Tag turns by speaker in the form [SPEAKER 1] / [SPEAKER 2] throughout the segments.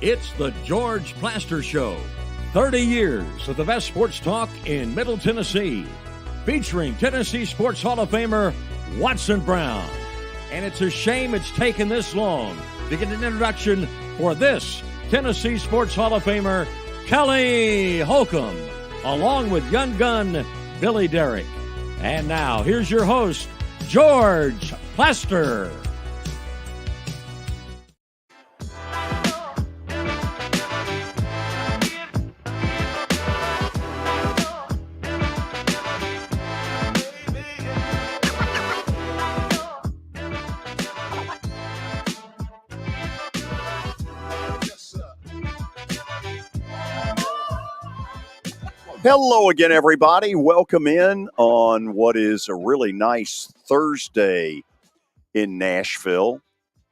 [SPEAKER 1] It's the George Plaster Show. 30 years of the best sports talk in Middle Tennessee. Featuring Tennessee Sports Hall of Famer Watson Brown. And it's a shame it's taken this long to get an introduction for this Tennessee Sports Hall of Famer, Kelly Holcomb, along with young gun Billy Derrick. And now, here's your host, George Plaster.
[SPEAKER 2] Hello again, everybody. Welcome in on what is a really nice Thursday in Nashville.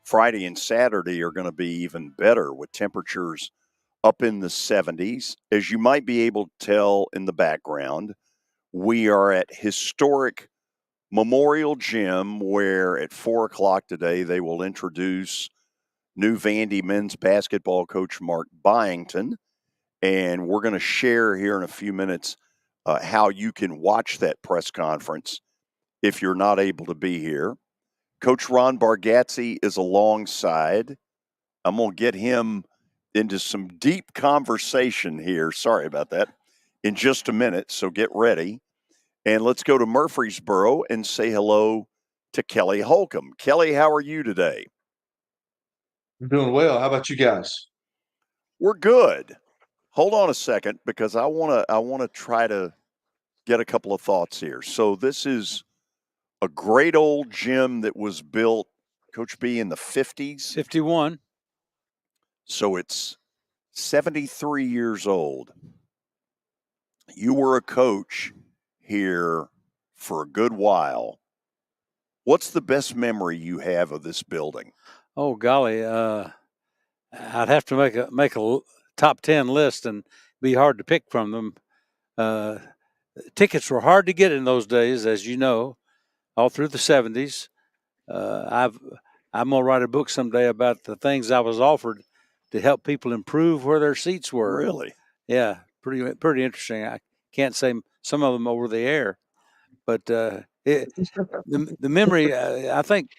[SPEAKER 2] Friday and Saturday are going to be even better with temperatures up in the 70s. As you might be able to tell in the background, we are at historic Memorial Gym where at 4 o'clock today they will introduce new Vandy men's basketball coach Mark Byington. And we're going to share here in a few minutes how you can watch that press conference if you're not able to be here. Coach Ron Bargatze is alongside. I'm going to get him into some deep conversation here. Sorry about that. In just a minute, so get ready. And let's go to Murfreesboro and say hello to Kelly Holcomb. Kelly, how are you today?
[SPEAKER 3] I'm doing well. How about you guys?
[SPEAKER 2] We're good. Hold on a second, because I want to try to get a couple of thoughts here. So this is a great old gym that was built, Coach B, in the 50s.
[SPEAKER 4] 51.
[SPEAKER 2] So it's 73 years old. You were a coach here for a good while. What's the best memory you have of this building?
[SPEAKER 4] Oh golly, I'd have to make a top 10 list and be hard to pick from them. Tickets were hard to get in those days, as you know, all through the 70s. I'm gonna write a book someday about the things I was offered to help people improve where their seats were.
[SPEAKER 2] Really?
[SPEAKER 4] Yeah, pretty interesting. I can't say some of them over the air, but the memory, I think,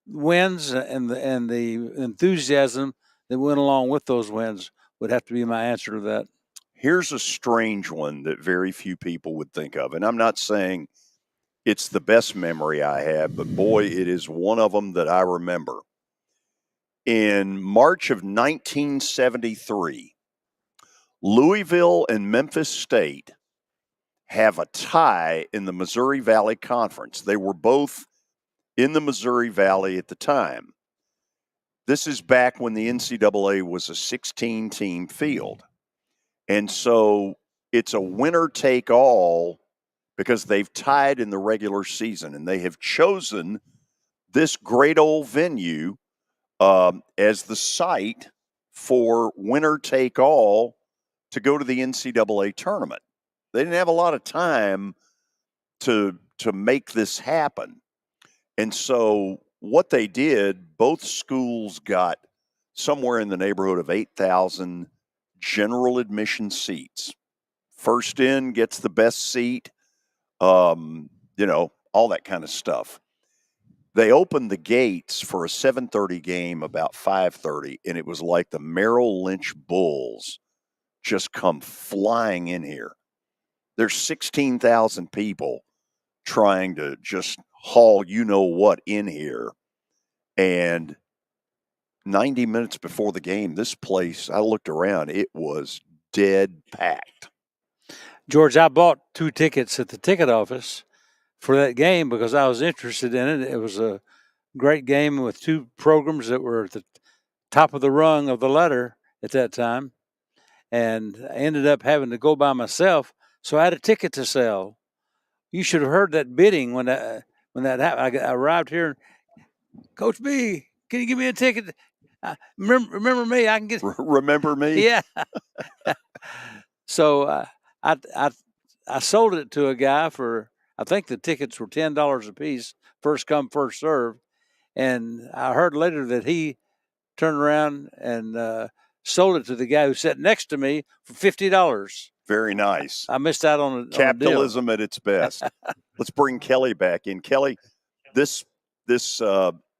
[SPEAKER 4] wins and the enthusiasm that went along with those wins would have to be my answer to that.
[SPEAKER 2] Here's a strange one that very few people would think of. And I'm not saying it's the best memory I have, but boy, it is one of them that I remember. In March of 1973, Louisville and Memphis State have a tie in the Missouri Valley Conference. They were both in the Missouri Valley at the time. This is back when the NCAA was a 16-team field. And so it's a winner-take-all because they've tied in the regular season. And they have chosen this great old venue as the site for winner-take-all to go to the NCAA tournament. They didn't have a lot of time to make this happen. And so what they did, both schools got somewhere in the neighborhood of 8,000 general admission seats. First in gets the best seat, all that kind of stuff. They opened the gates for a 7:30 game about 5:30, and it was like the Merrill Lynch Bulls just come flying in here. There's 16,000 people trying to just haul you-know-what in here. And 90 minutes before the game, this place, I looked around, it was dead packed.
[SPEAKER 4] George, I bought 2 tickets at the ticket office for that game because I was interested in it. It was a great game with 2 programs that were at the top of the rung of the ladder at that time. And I ended up having to go by myself, so I had a ticket to sell. You should have heard that bidding when that happened. I arrived here. Coach B, can you give me a ticket? Remember me? I can get.
[SPEAKER 2] Remember me?
[SPEAKER 4] Yeah. So I sold it to a guy for, I think the tickets were $10 a piece, first come, first served. And I heard later that he turned around and sold it to the guy who sat next to me for $50.
[SPEAKER 2] Very nice.
[SPEAKER 4] I missed out on a deal.
[SPEAKER 2] Capitalism at its best. Let's bring Kelly back in. Kelly, this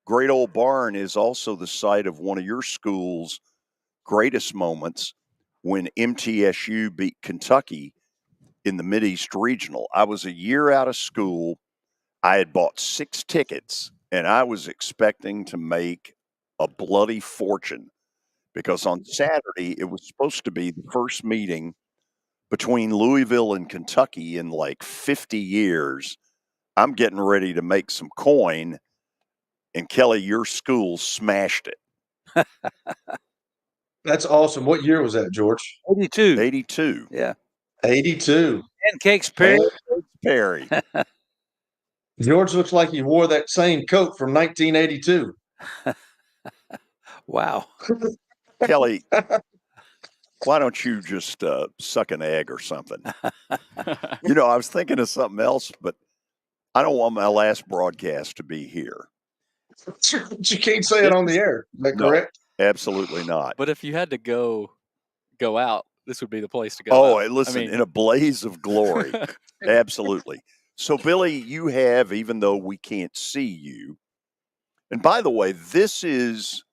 [SPEAKER 2] great old barn is also the site of one of your school's greatest moments when MTSU beat Kentucky in the Mideast Regional. I was a year out of school. I had bought 6 tickets, and I was expecting to make a bloody fortune because on Saturday it was supposed to be the first meeting between Louisville and Kentucky in like 50 years. I'm getting ready to make some coin, and Kelly, your school smashed it.
[SPEAKER 3] That's awesome. What year was that, George?
[SPEAKER 4] 82.
[SPEAKER 2] 82.
[SPEAKER 4] Yeah.
[SPEAKER 3] 82.
[SPEAKER 4] Pancakes, Perry.
[SPEAKER 2] Perry.
[SPEAKER 3] George looks like he wore that same coat from 1982.
[SPEAKER 4] Wow.
[SPEAKER 2] Kelly, why don't you just suck an egg or something? You know, I was thinking of something else, but I don't want my last broadcast to be here.
[SPEAKER 3] You can't say it on the air. Is that correct?
[SPEAKER 2] Absolutely not.
[SPEAKER 5] But if you had to go out, this would be the place to go.
[SPEAKER 2] Oh,
[SPEAKER 5] out.
[SPEAKER 2] listen, in a blaze of glory. Absolutely. So, Billy, you have, even though we can't see you, and by the way, this is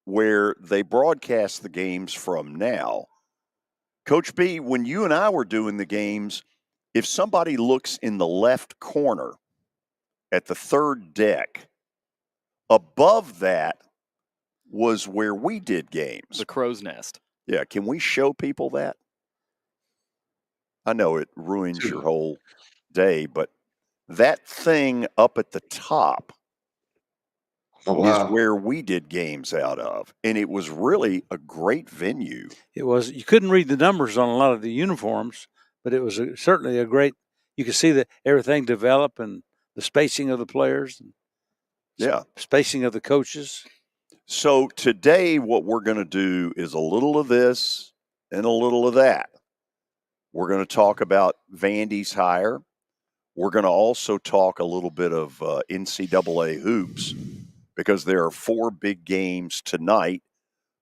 [SPEAKER 2] where they broadcast the games from now. Coach B, when you and I were doing the games, if somebody looks in the left corner at the third deck, above that was where we did games.
[SPEAKER 5] The crow's nest.
[SPEAKER 2] Yeah, can we show people that? I know it ruins your whole day, but that thing up at the top is where we did games out of. And it was really a great venue.
[SPEAKER 4] It was. You couldn't read the numbers on a lot of the uniforms, but it was certainly a great, you could see that everything develop and the spacing of the players. And spacing of the coaches.
[SPEAKER 2] So today what we're going to do is a little of this and a little of that. We're going to talk about Vandy's hire. We're going to also talk a little bit of NCAA hoops because there are 4 big games tonight.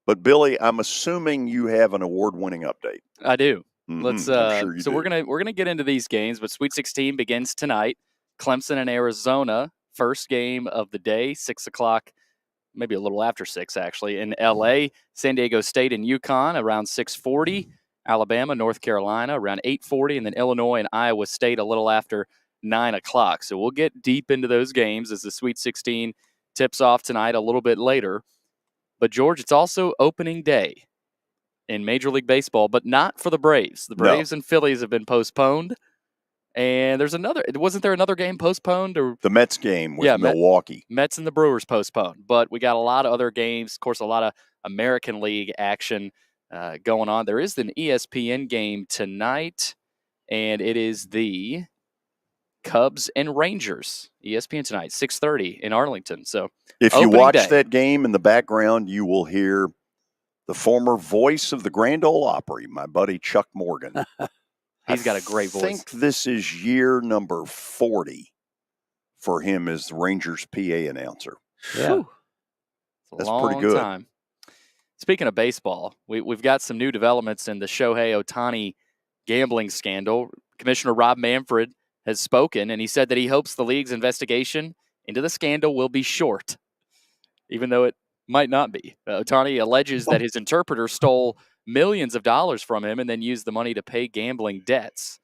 [SPEAKER 2] But Billy, I'm assuming you have an award-winning update.
[SPEAKER 5] I do.
[SPEAKER 2] Mm-hmm.
[SPEAKER 5] Let's.
[SPEAKER 2] Sure
[SPEAKER 5] so we're gonna get into these games, but Sweet 16 begins tonight. Clemson and Arizona, first game of the day, 6 o'clock, maybe a little after 6 actually, in LA. San Diego State and UConn around 6:40. Alabama, North Carolina around 8:40, and then Illinois and Iowa State a little after 9 o'clock. So we'll get deep into those games as the Sweet 16 tips off tonight a little bit later. But, George, it's also opening day in Major League Baseball, but not for the Braves. The Braves and Phillies have been postponed. And wasn't there another game postponed? Or
[SPEAKER 2] the Mets game with Milwaukee.
[SPEAKER 5] Mets and the Brewers postponed. But we got a lot of other games, of course, a lot of American League action going on. There is an ESPN game tonight, and it is the Cubs and Rangers. ESPN tonight, 6:30 in Arlington. So
[SPEAKER 2] if you watch that game in the background, you will hear the former voice of the Grand Ole Opry, my buddy Chuck Morgan.
[SPEAKER 5] He's got a great voice.
[SPEAKER 2] I think this is year number 40 for him as the Rangers PA announcer.
[SPEAKER 4] Yeah.
[SPEAKER 2] That's pretty good.
[SPEAKER 5] Time. Speaking of baseball, we've got some new developments in the Shohei Ohtani gambling scandal. Commissioner Rob Manfred has spoken, and he said that he hopes the league's investigation into the scandal will be short, even though it might not be. Ohtani alleges that his interpreter stole millions of dollars from him and then used the money to pay gambling debts.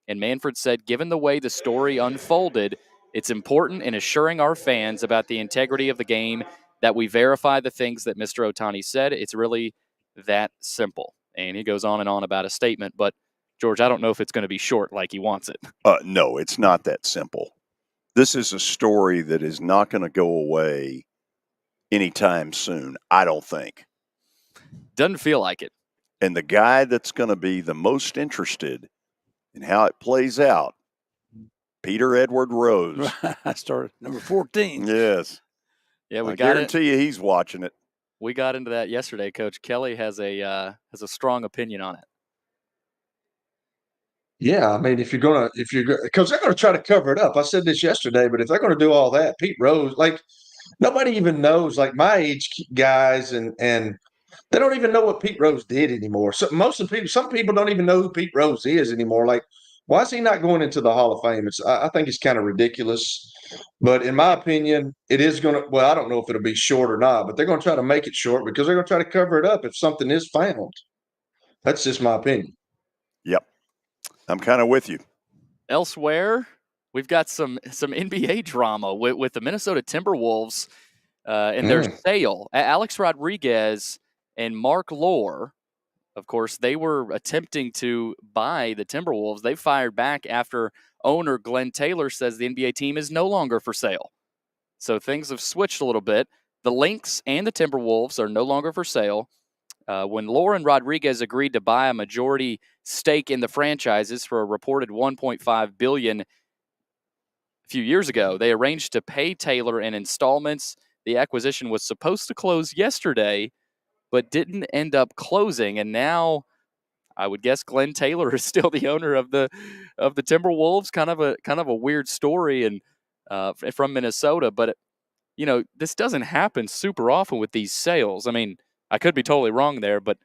[SPEAKER 5] And Manfred said, given the way the story unfolded, it's important in assuring our fans about the integrity of the game that we verify the things that Mr. Ohtani said. It's really that simple. And he goes on and on about a statement, but George, I don't know if it's going to be short like he wants it.
[SPEAKER 2] No, it's not that simple. This is a story that is not going to go away anytime soon, I don't think.
[SPEAKER 5] Doesn't feel like it.
[SPEAKER 2] And the guy that's going to be the most interested in how it plays out, Peter Edward Rose.
[SPEAKER 4] I started number 14.
[SPEAKER 2] Yes.
[SPEAKER 5] Yeah,
[SPEAKER 2] I guarantee you he's watching it.
[SPEAKER 5] We got into that yesterday, Coach. Kelly has a strong opinion on it.
[SPEAKER 3] Yeah, I mean, because they're going to try to cover it up. I said this yesterday, but if they're going to do all that, Pete Rose, like nobody even knows, like my age guys, and they don't even know what Pete Rose did anymore. So most of the people, some people don't even know who Pete Rose is anymore. Like, why is he not going into the Hall of Fame? I think it's kind of ridiculous. But in my opinion, it is going to. Well, I don't know if it'll be short or not, but they're going to try to make it short because they're going to try to cover it up if something is found. That's just my opinion.
[SPEAKER 2] Yep, I'm kind of with you.
[SPEAKER 5] Elsewhere, we've got some NBA drama with the Minnesota Timberwolves and their sale. Alex Rodriguez and Mark Lore, of course, they were attempting to buy the Timberwolves. They fired back after owner Glenn Taylor says the NBA team is no longer for sale. So things have switched a little bit. The Lynx and the Timberwolves are no longer for sale. When Lore and Rodriguez agreed to buy a majority stake in the franchises for a reported $1.5 billion a few years ago, they arranged to pay Taylor in installments. The acquisition was supposed to close yesterday, but didn't end up closing. And now, I would guess Glenn Taylor is still the owner of the Timberwolves. Kind of a weird story, and from Minnesota. But this doesn't happen super often with these sales. I mean, I could be totally wrong there, but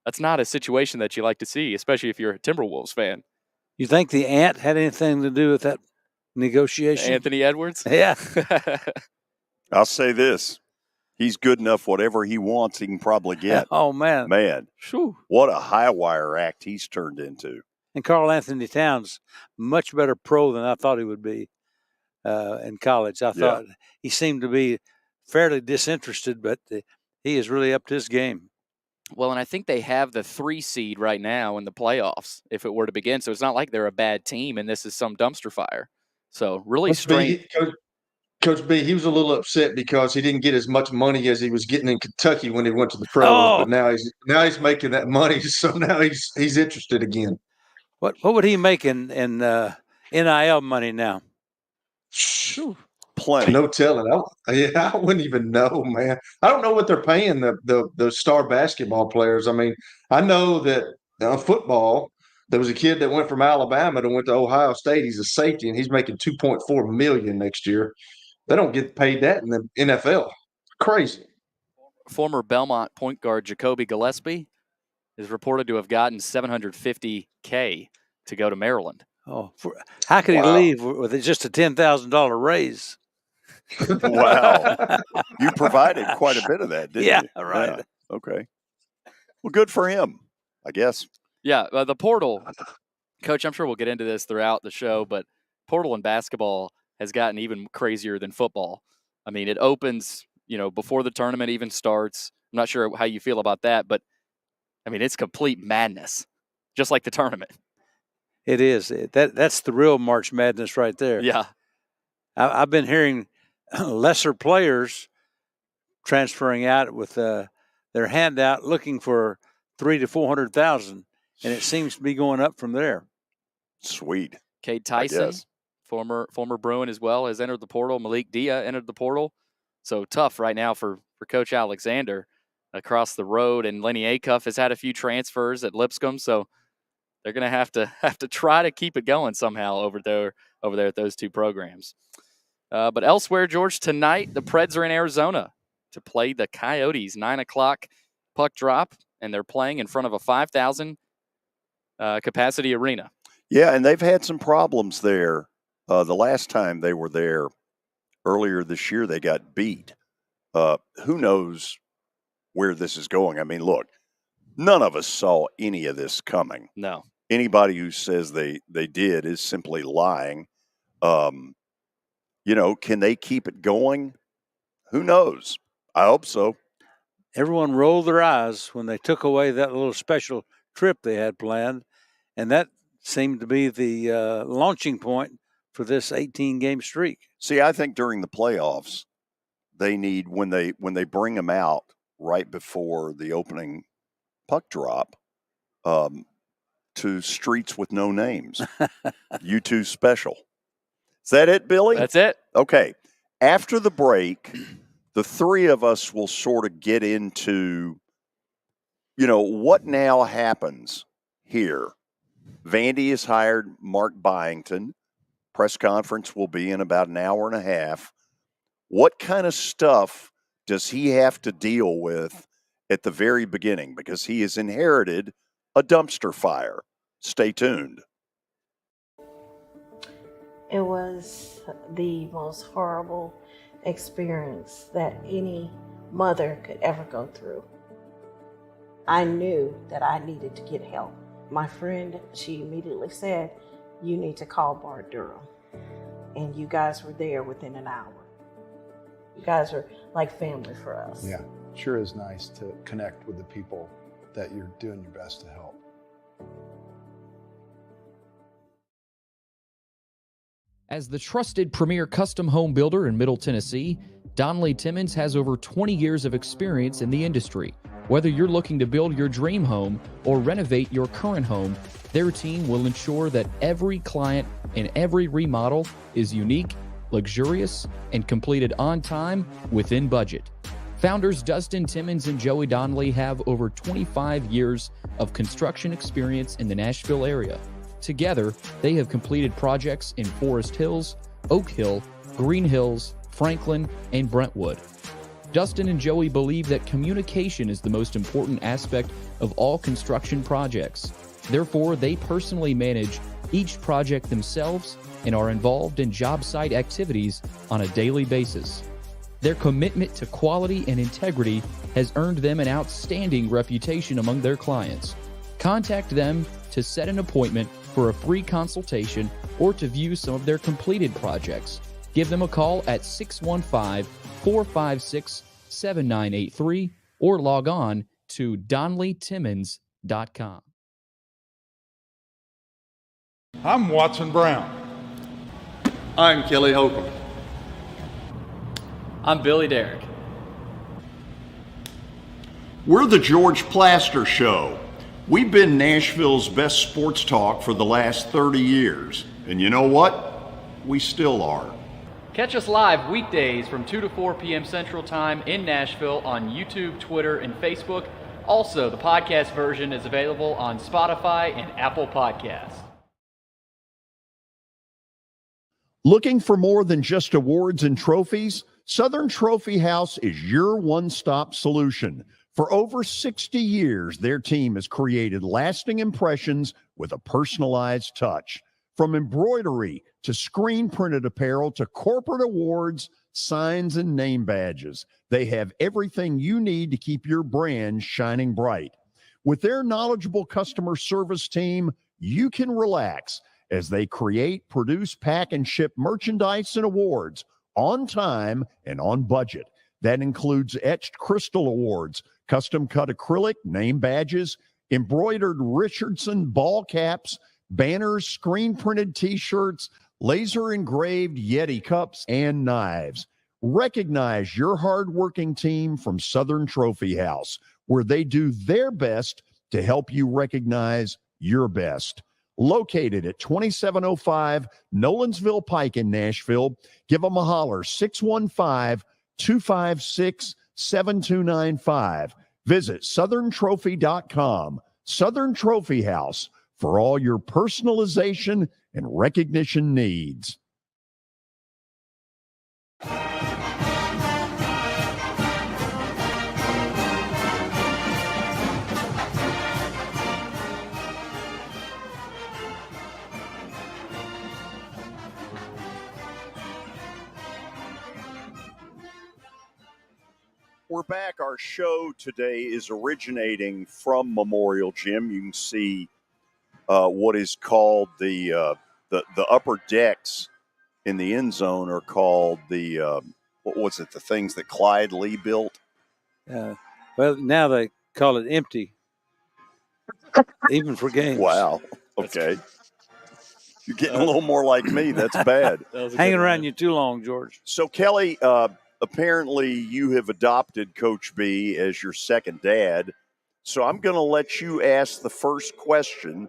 [SPEAKER 5] that's not a situation that you like to see, especially if you're a Timberwolves fan.
[SPEAKER 4] You think the Ant had anything to do with that negotiation?
[SPEAKER 5] Anthony Edwards?
[SPEAKER 4] Yeah.
[SPEAKER 2] I'll say this. He's good enough. Whatever he wants, he can probably get.
[SPEAKER 4] Oh, man.
[SPEAKER 2] Man,
[SPEAKER 4] Whew.
[SPEAKER 2] what a high-wire act he's turned into.
[SPEAKER 4] And Karl Anthony Towns, much better pro than I thought he would be in college. I thought he seemed to be fairly disinterested, but he is really up to his game.
[SPEAKER 5] Well, and I think they have the 3 seed right now in the playoffs if it were to begin. So it's not like they're a bad team and this is some dumpster fire. So really strange.
[SPEAKER 3] Coach B, he was a little upset because he didn't get as much money as he was getting in Kentucky when he went to the pros.
[SPEAKER 4] Oh.
[SPEAKER 3] But now he's making that money, so now he's interested again.
[SPEAKER 4] What would he make in NIL money now?
[SPEAKER 2] Plenty.
[SPEAKER 3] No telling. I wouldn't even know, man. I don't know what they're paying the star basketball players. I mean, I know that football, there was a kid that went from Alabama to went to Ohio State. He's a safety, and he's making $2.4 million next year. They don't get paid that in the NFL. Crazy.
[SPEAKER 5] Former Belmont point guard Jacoby Gillespie is reported to have gotten $750K to go to Maryland.
[SPEAKER 4] Oh, how could he leave with just a $10,000 raise?
[SPEAKER 2] Wow. You provided quite a bit of that, didn't you?
[SPEAKER 4] Yeah, right.
[SPEAKER 2] Yeah. Okay. Well, good for him, I guess.
[SPEAKER 5] Yeah, the portal, Coach, I'm sure we'll get into this throughout the show, but portal in basketball has gotten even crazier than football. I mean, it opens, before the tournament even starts. I'm not sure how you feel about that, but, I mean, it's complete madness, just like the tournament.
[SPEAKER 4] It is. That's the real March Madness right there.
[SPEAKER 5] Yeah.
[SPEAKER 4] I've been hearing lesser players transferring out with their handout looking for $300,000 to $400,000, and it seems to be going up from there.
[SPEAKER 2] Sweet.
[SPEAKER 5] Cade Tyson, former Bruin as well, has entered the portal. Malik Dia entered the portal. So tough right now for Coach Alexander across the road. And Lenny Acuff has had a few transfers at Lipscomb, so they're going to have to try to keep it going somehow over there at those two programs. But elsewhere, George, tonight the Preds are in Arizona to play the Coyotes. 9:00 puck drop, and they're playing in front of a 5,000 capacity arena.
[SPEAKER 2] Yeah, and they've had some problems there. The last time they were there earlier this year, they got beat. Who knows where this is going? I mean, look, none of us saw any of this coming.
[SPEAKER 5] No.
[SPEAKER 2] Anybody who says they did is simply lying. Can they keep it going? Who knows? I hope so.
[SPEAKER 4] Everyone rolled their eyes when they took away that little special trip they had planned, and that seemed to be the launching point for this 18-game streak.
[SPEAKER 2] See, I think during the playoffs, they need, when they bring them out right before the opening puck drop, to Streets with No Names. U2 special. Is that it, Billy?
[SPEAKER 5] That's it.
[SPEAKER 2] Okay. After the break, the three of us will sort of get into, what now happens here. Vandy has hired Mark Byington. Press conference will be in about an hour and a half. What kind of stuff does he have to deal with at the very beginning? Because he has inherited a dumpster fire. Stay tuned.
[SPEAKER 6] It was the most horrible experience that any mother could ever go through. I knew that I needed to get help. My friend, she immediately said, "You need to call Bart Durham." And you guys were there within an hour. You guys are like family for us.
[SPEAKER 7] Yeah, sure is nice to connect with the people that you're doing your best to help.
[SPEAKER 8] As the trusted premier custom home builder in Middle Tennessee, Donnelly Timmons has over 20 years of experience in the industry. Whether you're looking to build your dream home or renovate your current home, their team will ensure that every client and every remodel is unique, luxurious, and completed on time within budget. Founders Dustin Timmons and Joey Donnelly have over 25 years of construction experience in the Nashville area. Together, they have completed projects in Forest Hills, Oak Hill, Green Hills, Franklin, and Brentwood. Dustin and Joey believe that communication is the most important aspect of all construction projects. Therefore, they personally manage each project themselves and are involved in job site activities on a daily basis. Their commitment to quality and integrity has earned them an outstanding reputation among their clients. Contact them to set an appointment for a free consultation or to view some of their completed projects. Give them a call at 615-456-7983 or log on to DonnellyTimmons.com.
[SPEAKER 9] I'm Watson Brown.
[SPEAKER 3] I'm Kelly Holcomb.
[SPEAKER 5] I'm Billy Derrick.
[SPEAKER 2] We're the George Plaster Show. We've been Nashville's best sports talk for the last 30 years. And you know what? We still are.
[SPEAKER 5] Catch us live weekdays from 2 to 4 p.m. Central Time in Nashville on YouTube, Twitter, and Facebook. Also, the podcast version is available on Spotify and Apple Podcasts.
[SPEAKER 2] Looking for more than just awards and trophies? Southern Trophy House is your one-stop solution. For over 60 years, their team has created lasting impressions with a personalized touch. From embroidery to screen-printed apparel to corporate awards, signs, and name badges, they have everything you need to keep your brand shining bright. With their knowledgeable customer service team, you can relax as they create, produce, pack, and ship merchandise and awards on time and on budget. That includes etched crystal awards, custom-cut acrylic name badges, embroidered Richardson ball caps, banners, screen-printed T-shirts, laser-engraved Yeti cups, and knives. Recognize your hard-working team from Southern Trophy House, where they do their best to help you recognize your best. Located at 2705 Nolensville Pike in Nashville, give them a holler, 615-256-7295. Visit southerntrophy.com. Southern Trophy House, for all your personalization and recognition needs. We're back. Our show today is originating from Memorial Gym. You can see what is called the upper decks in the end zone are called the what was it? The things that Clyde Lee built.
[SPEAKER 4] Well, now they call it empty, even for games.
[SPEAKER 2] Wow. Okay. You're getting a little more like me. That's bad.
[SPEAKER 4] Hanging around you too long, George.
[SPEAKER 2] So, Kelly, apparently you have adopted Coach B as your second dad. So I'm going to let you ask the first question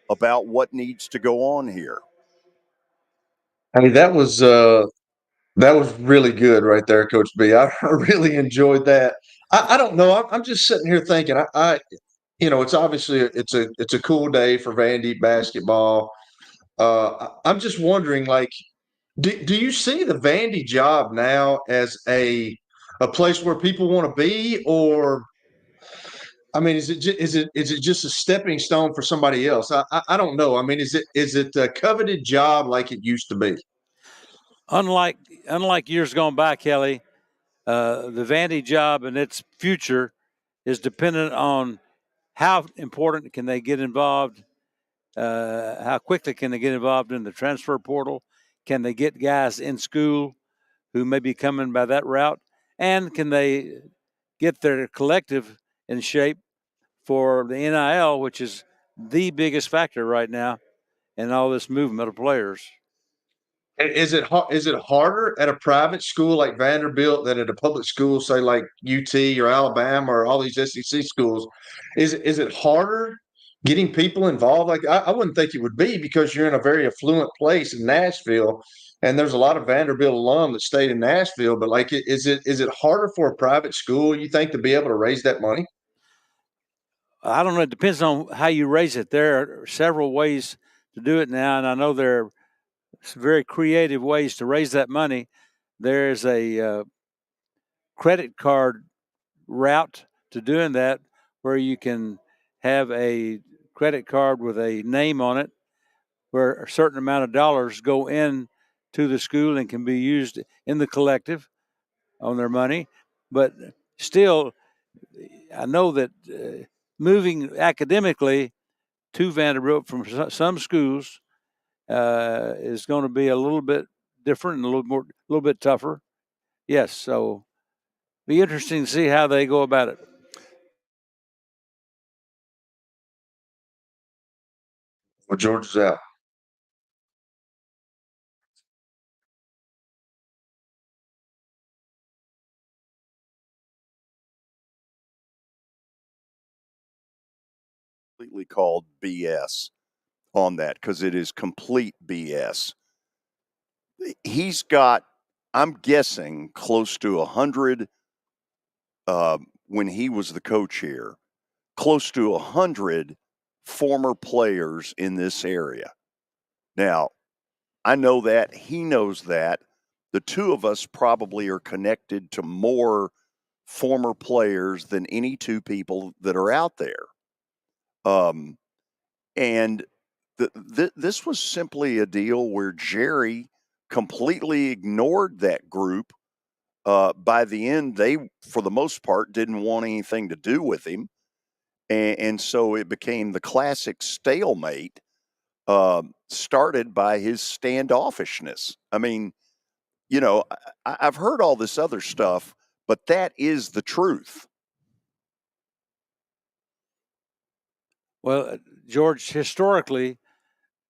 [SPEAKER 2] about what needs to go on here.
[SPEAKER 3] I mean, that was really good right there, Coach B. I really enjoyed that. I don't know. I'm just sitting here thinking. It's obviously it's a cool day for Vandy basketball. I'm just wondering, like, Do you see the Vandy job now as a place where people want to be, or I mean, is it just a stepping stone for somebody else? I don't know. I mean, is it a coveted job like it used to be?
[SPEAKER 4] Unlike years gone by, Kelly, the Vandy job and its future is dependent on how important can they get involved, how quickly can they get involved in the transfer portal, can they get guys in school who may be coming by that route, and can they get their collective in shape for the NIL, which is the biggest factor right now in all this movement of players.
[SPEAKER 3] Is it harder at a private school like Vanderbilt than at a public school, say like UT or Alabama or all these SEC schools? Is it harder getting people involved? Like I wouldn't think it would be, because you're in a very affluent place in Nashville, and there's a lot of Vanderbilt alum that stayed in Nashville. But like, is it harder for a private school, you think, to be able to raise that money?
[SPEAKER 4] I don't know. It depends on how you raise it. There are several ways to do it now, and I know there are very creative ways to raise that money. There's a credit card route to doing that, where you can have a credit card with a name on it, where a certain amount of dollars go in to the school and can be used in the collective on their money. But still, I know that moving academically to Vanderbilt from some schools is going to be a little bit different and a little bit tougher. Yes, so be interesting to see how they go about it.
[SPEAKER 3] Well, George is out.
[SPEAKER 2] Completely called BS on that, because it is complete BS. He's got, I'm guessing, close to 100 when he was the coach here, close to 100 former players in this area. Now, I know that. He knows that. The two of us probably are connected to more former players than any two people that are out there. And this was simply a deal where Jerry completely ignored that group. By the end, they, for the most part, didn't want anything to do with him. And so it became the classic stalemate, started by his standoffishness. I mean, you know, I've heard all this other stuff, but that is the truth.
[SPEAKER 4] Well, George, historically,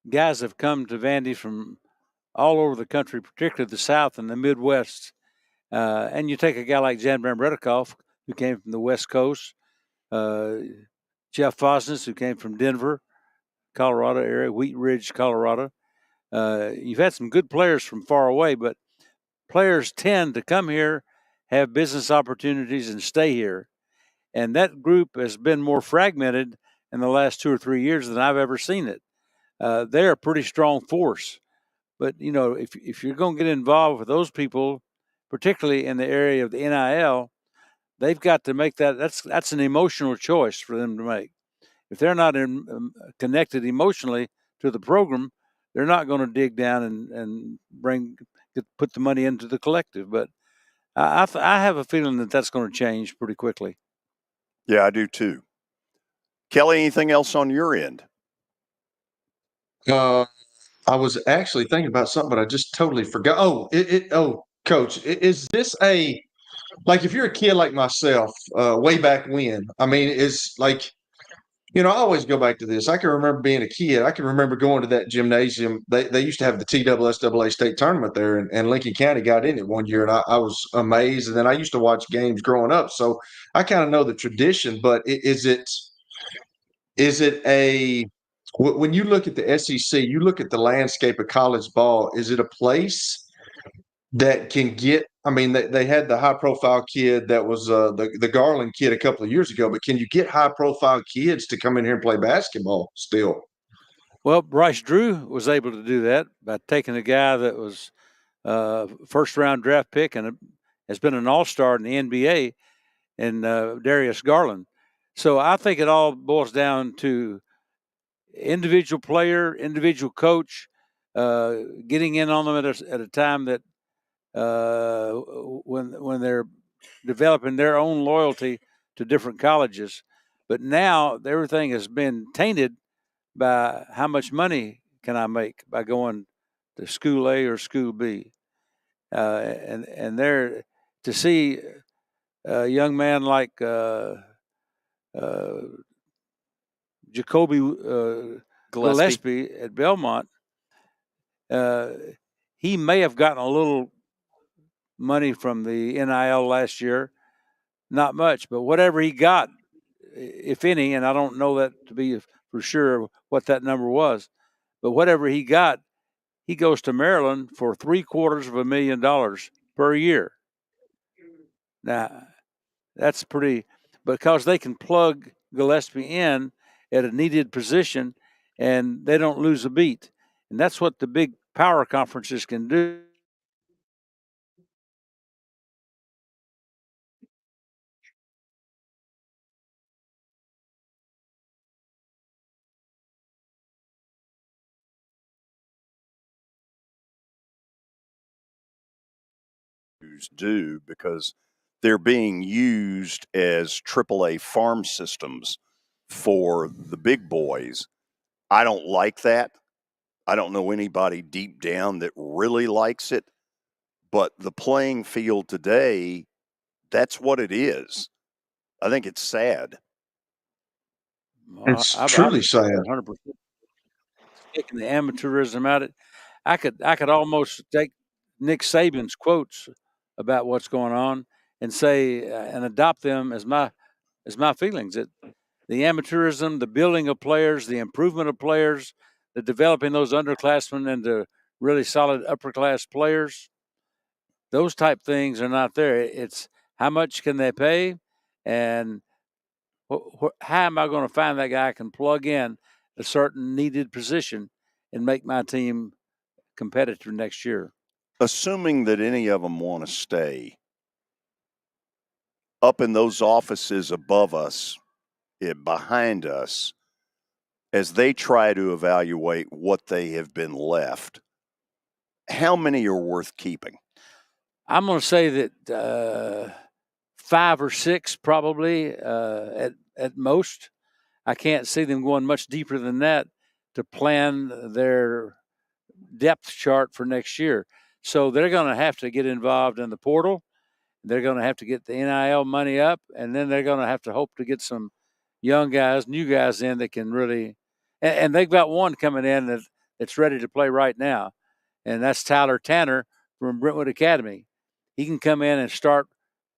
[SPEAKER 4] guys have come to Vandy from all over the country, particularly the South and the Midwest. And you take a guy like Jan Brambretokoff, who came from the West Coast, Jeff Fosnes, who came from Denver, Colorado area, Wheat Ridge, Colorado. You've had some good players from far away, but players tend to come here, have business opportunities, and stay here. And that group has been more fragmented in the last 2 or 3 years than I've ever seen it. They're a pretty strong force. But, you know, if you're going to get involved with those people, particularly in the area of the NIL, they've got to make that. That's an emotional choice for them to make. If they're not connected emotionally to the program, they're not going to dig down and put the money into the collective. But I have a feeling that that's going to change pretty quickly.
[SPEAKER 2] Yeah, I do too. Kelly, anything else on your end?
[SPEAKER 3] I was actually thinking about something, but I just totally forgot. Oh, Coach, is this like, if you're a kid like myself, way back when? I mean, is like, I always go back to this. I can remember being a kid. I can remember going to that gymnasium. They used to have the TSSAA state tournament there, and Lincoln County got in it one year, and I was amazed. And then I used to watch games growing up, so I kind of know the tradition. But is it when you look at the SEC, you look at the landscape of college ball, is it a place that can get? I mean, they had the high profile kid that was the Garland kid a couple of years ago, but can you get high profile kids to come in here and play basketball still?
[SPEAKER 4] Well, Bryce Drew was able to do that by taking a guy that was first-round draft pick and has been an all-star in the NBA, and Darius Garland. So I think it all boils down to individual player, individual coach, getting in on them at a time that when they're developing their own loyalty to different colleges. But now everything has been tainted by how much money can I make by going to school A or school B, and there to see a young man like Jacoby Gillespie at Belmont. He may have gotten a little money from the NIL last year, not much, but whatever he got, if any, and I don't know that to be for sure what that number was, but whatever he got, he goes to Maryland for $750,000 per year. Now, that's pretty, because they can plug Gillespie in at a needed position and they don't lose a beat. And that's what the big power conferences can do.
[SPEAKER 2] Do because they're being used as AAA farm systems for the big boys. I don't like that. I don't know anybody deep down that really likes it, but the playing field today, that's what it is. I think it's sad.
[SPEAKER 3] It's truly sad.
[SPEAKER 4] 100%. Taking the amateurism out of it. I could almost take Nick Saban's quotes about what's going on and say and adopt them as my feelings. That the amateurism, the building of players, the improvement of players, the developing those underclassmen into really solid upper class players, those type things are not there. It's how much can they pay, and how am I going to find that guy I can plug in a certain needed position and make my team competitive next year.
[SPEAKER 2] Assuming that any of them want to stay up in those offices above us, behind us, as they try to evaluate what they have been left, how many are worth keeping?
[SPEAKER 4] I'm going to say that 5 or 6 probably at most. I can't see them going much deeper than that to plan their depth chart for next year. So they're going to have to get involved in the portal. They're going to have to get the NIL money up, and then they're going to have to hope to get some young guys, new guys in that can really – and they've got one coming in that's ready to play right now, and that's Tyler Tanner from Brentwood Academy. He can come in and start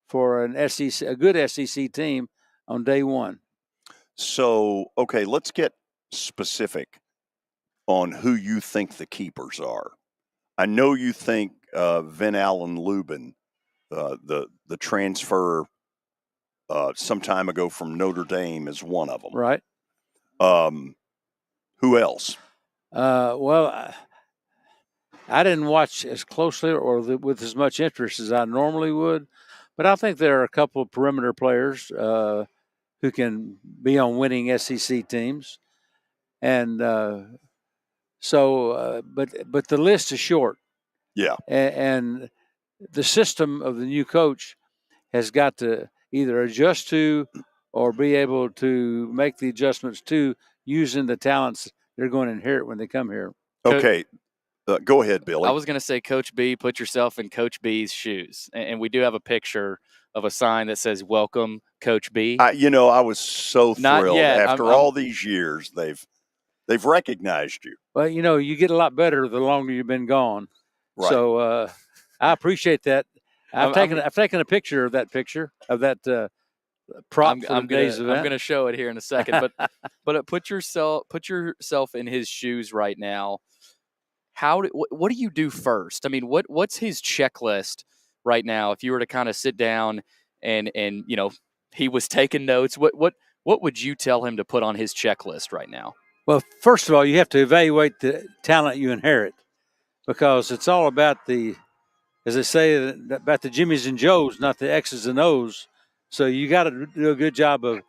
[SPEAKER 4] for a good SEC team on day one.
[SPEAKER 2] So, okay, let's get specific on who you think the keepers are. I know you think Vin Allen Lubin, the transfer some time ago from Notre Dame, is one of them.
[SPEAKER 4] Right.
[SPEAKER 2] Who else?
[SPEAKER 4] Well, I didn't watch as closely or with as much interest as I normally would, but I think there are a couple of perimeter players who can be on winning SEC teams, and but the list is short.
[SPEAKER 2] Yeah,
[SPEAKER 4] and the system of the new coach has got to either adjust to or be able to make the adjustments to using the talents they're going to inherit when they come here.
[SPEAKER 2] Okay. Go ahead, Billy.
[SPEAKER 5] I was going to say, Coach B, put yourself in Coach B's shoes. And we do have a picture of a sign that says, "Welcome, Coach B."
[SPEAKER 2] I was so thrilled. After all these years, they've recognized you.
[SPEAKER 4] Well, you get a lot better the longer you've been gone.
[SPEAKER 2] Right.
[SPEAKER 4] So I appreciate that. I've taken a picture of that prop for today's event.
[SPEAKER 5] I'm going to show it here in a second. But put yourself in his shoes right now. What do you do first? I mean, what's his checklist right now? If you were to kind of sit down and he was taking notes, what would you tell him to put on his checklist right now?
[SPEAKER 4] Well, first of all, you have to evaluate the talent you inherit, because it's all about the as they say about the Jimmys and Joes, not the X's and O's. So you got to do a good job of,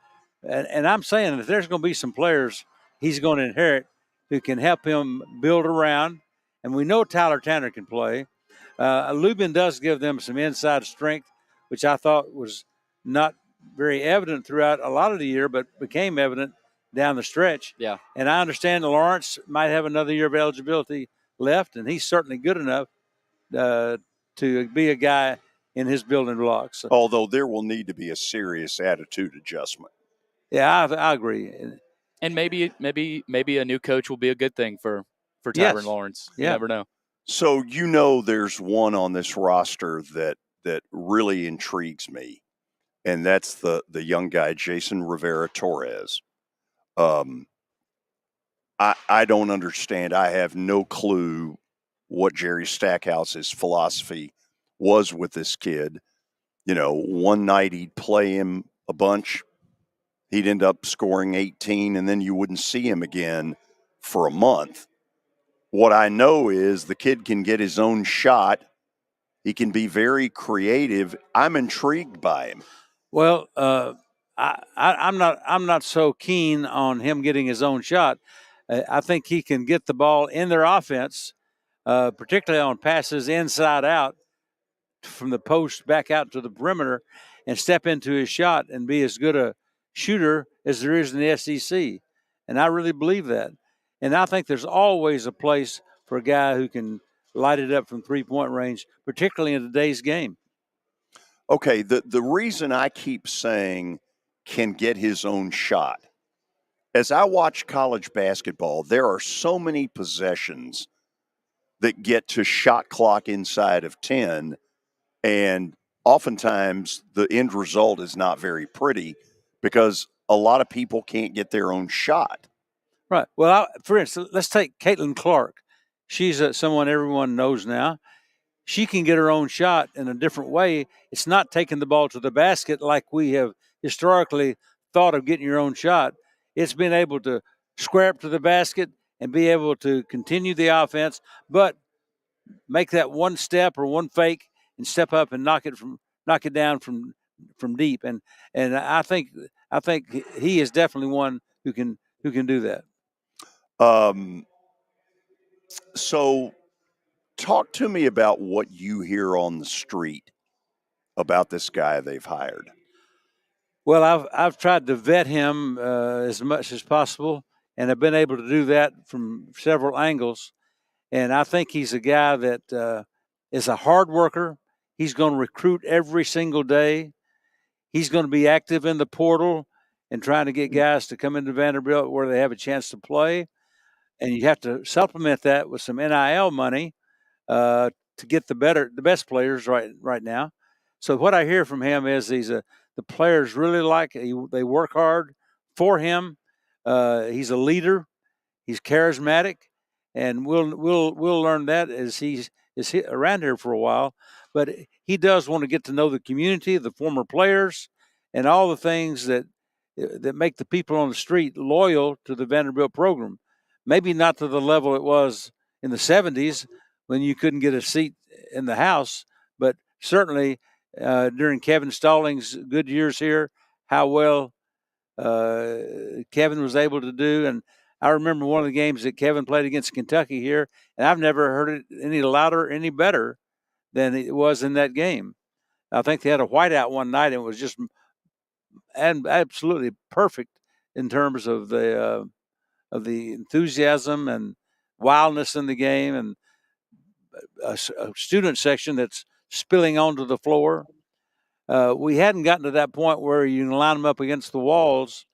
[SPEAKER 4] and I'm saying that there's going to be some players he's going to inherit who can help him build around. And we know Tyler Tanner can play. Lubin does give them some inside strength, which I thought was not very evident throughout a lot of the year, but became evident down the stretch.
[SPEAKER 5] Yeah.
[SPEAKER 4] And I understand Lawrence might have another year of eligibility left, and he's certainly good enough to be a guy in his building blocks.
[SPEAKER 2] Although there will need to be a serious attitude adjustment.
[SPEAKER 4] Yeah, I agree.
[SPEAKER 5] And maybe a new coach will be a good thing for Tyron
[SPEAKER 4] Yes.
[SPEAKER 5] Lawrence. You
[SPEAKER 4] Yeah.
[SPEAKER 5] never know.
[SPEAKER 2] So there's one on this roster that really intrigues me, and that's the young guy, Jason Rivera Torres. I don't understand. I have no clue what Jerry Stackhouse's philosophy was with this kid. One night he'd play him a bunch. He'd end up scoring 18, and then you wouldn't see him again for a month. What I know is the kid can get his own shot. He can be very creative. I'm intrigued by him.
[SPEAKER 4] Well, I'm not so keen on him getting his own shot. I think he can get the ball in their offense, particularly on passes inside out from the post back out to the perimeter, and step into his shot and be as good a shooter as there is in the SEC. And I really believe that. And I think there's always a place for a guy who can light it up from three-point range, particularly in today's game.
[SPEAKER 2] Okay, the reason I keep saying can get his own shot, as I watch college basketball, there are so many possessions that get to shot clock inside of 10, and oftentimes the end result is not very pretty because a lot of people can't get their own shot.
[SPEAKER 4] Right. Well, for instance, let's take Caitlin Clark. She's someone everyone knows now. She can get her own shot in a different way. It's not taking the ball to the basket like we have historically thought of getting your own shot. It's being able to square up to the basket and be able to continue the offense, but make that one step or one fake and step up and knock it down from deep. And I think he is definitely one who can do that.
[SPEAKER 2] So talk to me about what you hear on the street about this guy they've hired.
[SPEAKER 4] Well, I've tried to vet him as much as possible, and I've been able to do that from several angles. And I think he's a guy that is a hard worker. He's going to recruit every single day. He's going to be active in the portal and trying to get guys to come into Vanderbilt where they have a chance to play. And you have to supplement that with some NIL money to get the best players right now. So what I hear from him is the players really they work hard for him. He's a leader. He's charismatic, and we'll learn that as he's around here for a while. But he does want to get to know the community, the former players, and all the things that make the people on the street loyal to the Vanderbilt program. Maybe not to the level it was in the 70s when you couldn't get a seat in the house, but certainly during Kevin Stallings' good years here, how well Kevin was able to do. And I remember one of the games that Kevin played against Kentucky here, and I've never heard it any louder, any better than it was in that game. I think they had a whiteout one night, and it was just absolutely perfect in terms of the enthusiasm and wildness in the game, and a student section that's spilling onto the floor. We hadn't gotten to that point where you can line them up against the walls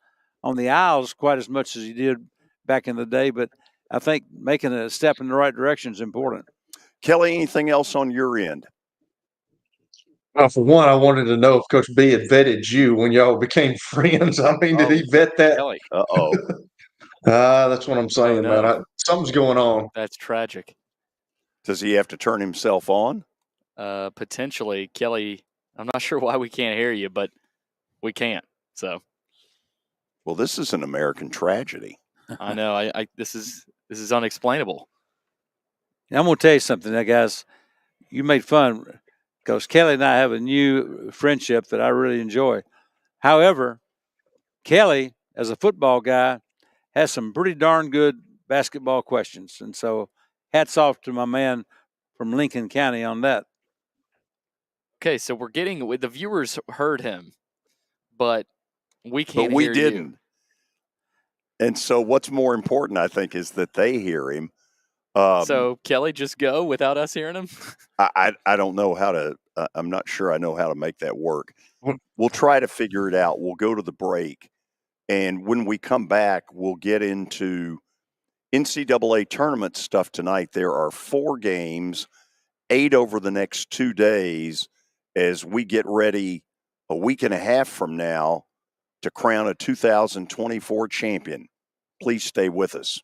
[SPEAKER 4] on the aisles quite as much as you did back in the day, but I think making a step in the right direction is important.
[SPEAKER 2] Kelly, anything else on your end?
[SPEAKER 3] For one, I wanted to know if Coach B had vetted you when y'all became friends. I mean, did he vet that?
[SPEAKER 5] Kelly.
[SPEAKER 2] Uh-oh.
[SPEAKER 3] That's what I'm saying,
[SPEAKER 5] no.
[SPEAKER 3] man. Something's going on.
[SPEAKER 5] That's tragic.
[SPEAKER 2] Does he have to turn himself on?
[SPEAKER 5] Potentially. Kelly, I'm not sure why we can't hear you, but we can't. So.
[SPEAKER 2] Well, this is an American tragedy.
[SPEAKER 5] I know. This is unexplainable.
[SPEAKER 4] I'm going to tell you something, guys. you made fun because Kelly and I have a new friendship that I really enjoy. However, Kelly, as a football guy, has some pretty darn good basketball questions. And so hats off to my man from Lincoln County on that.
[SPEAKER 5] Okay, so we're getting – the viewers heard him, but we can't
[SPEAKER 2] But we
[SPEAKER 5] hear
[SPEAKER 2] didn't.
[SPEAKER 5] you.
[SPEAKER 2] And so what's more important, I think, is that they hear him.
[SPEAKER 5] So Kelly, just go without us hearing him?
[SPEAKER 2] I don't know how to I'm not sure I know how to make that work. We'll try to figure it out. We'll go to the break. And when we come back, we'll get into NCAA tournament stuff tonight. There are 4 games, 8 over the next 2 days as we get ready a week and a half from now to crown a 2024 champion. Please stay with us.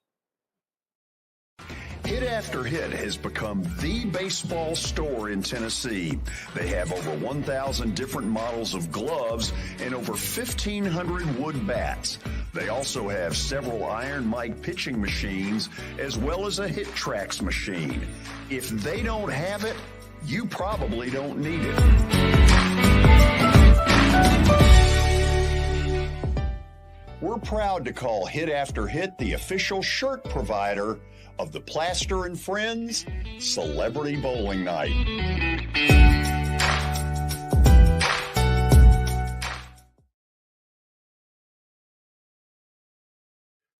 [SPEAKER 10] Hit After Hit has become the baseball store in Tennessee. They have over 1,000 different models of gloves and over 1,500 wood bats. They also have several Iron Mike pitching machines as well as a Hit Tracks machine. If they don't have it, you probably don't need it. We're proud to call Hit After Hit the official shirt provider of the Plaster and Friends Celebrity Bowling Night.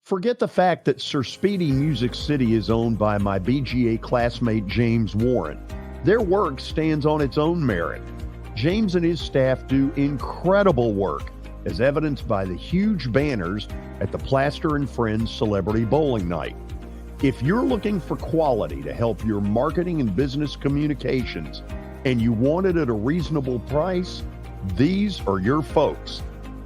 [SPEAKER 11] Forget the fact that Sir Speedy Music City is owned by my BGA classmate James Warren. Their work stands on its own merit. James and his staff do incredible work, as evidenced by the huge banners at the Plaster and Friends Celebrity Bowling Night. If you're looking for quality to help your marketing and business communications, and you want it at a reasonable price, these are your folks.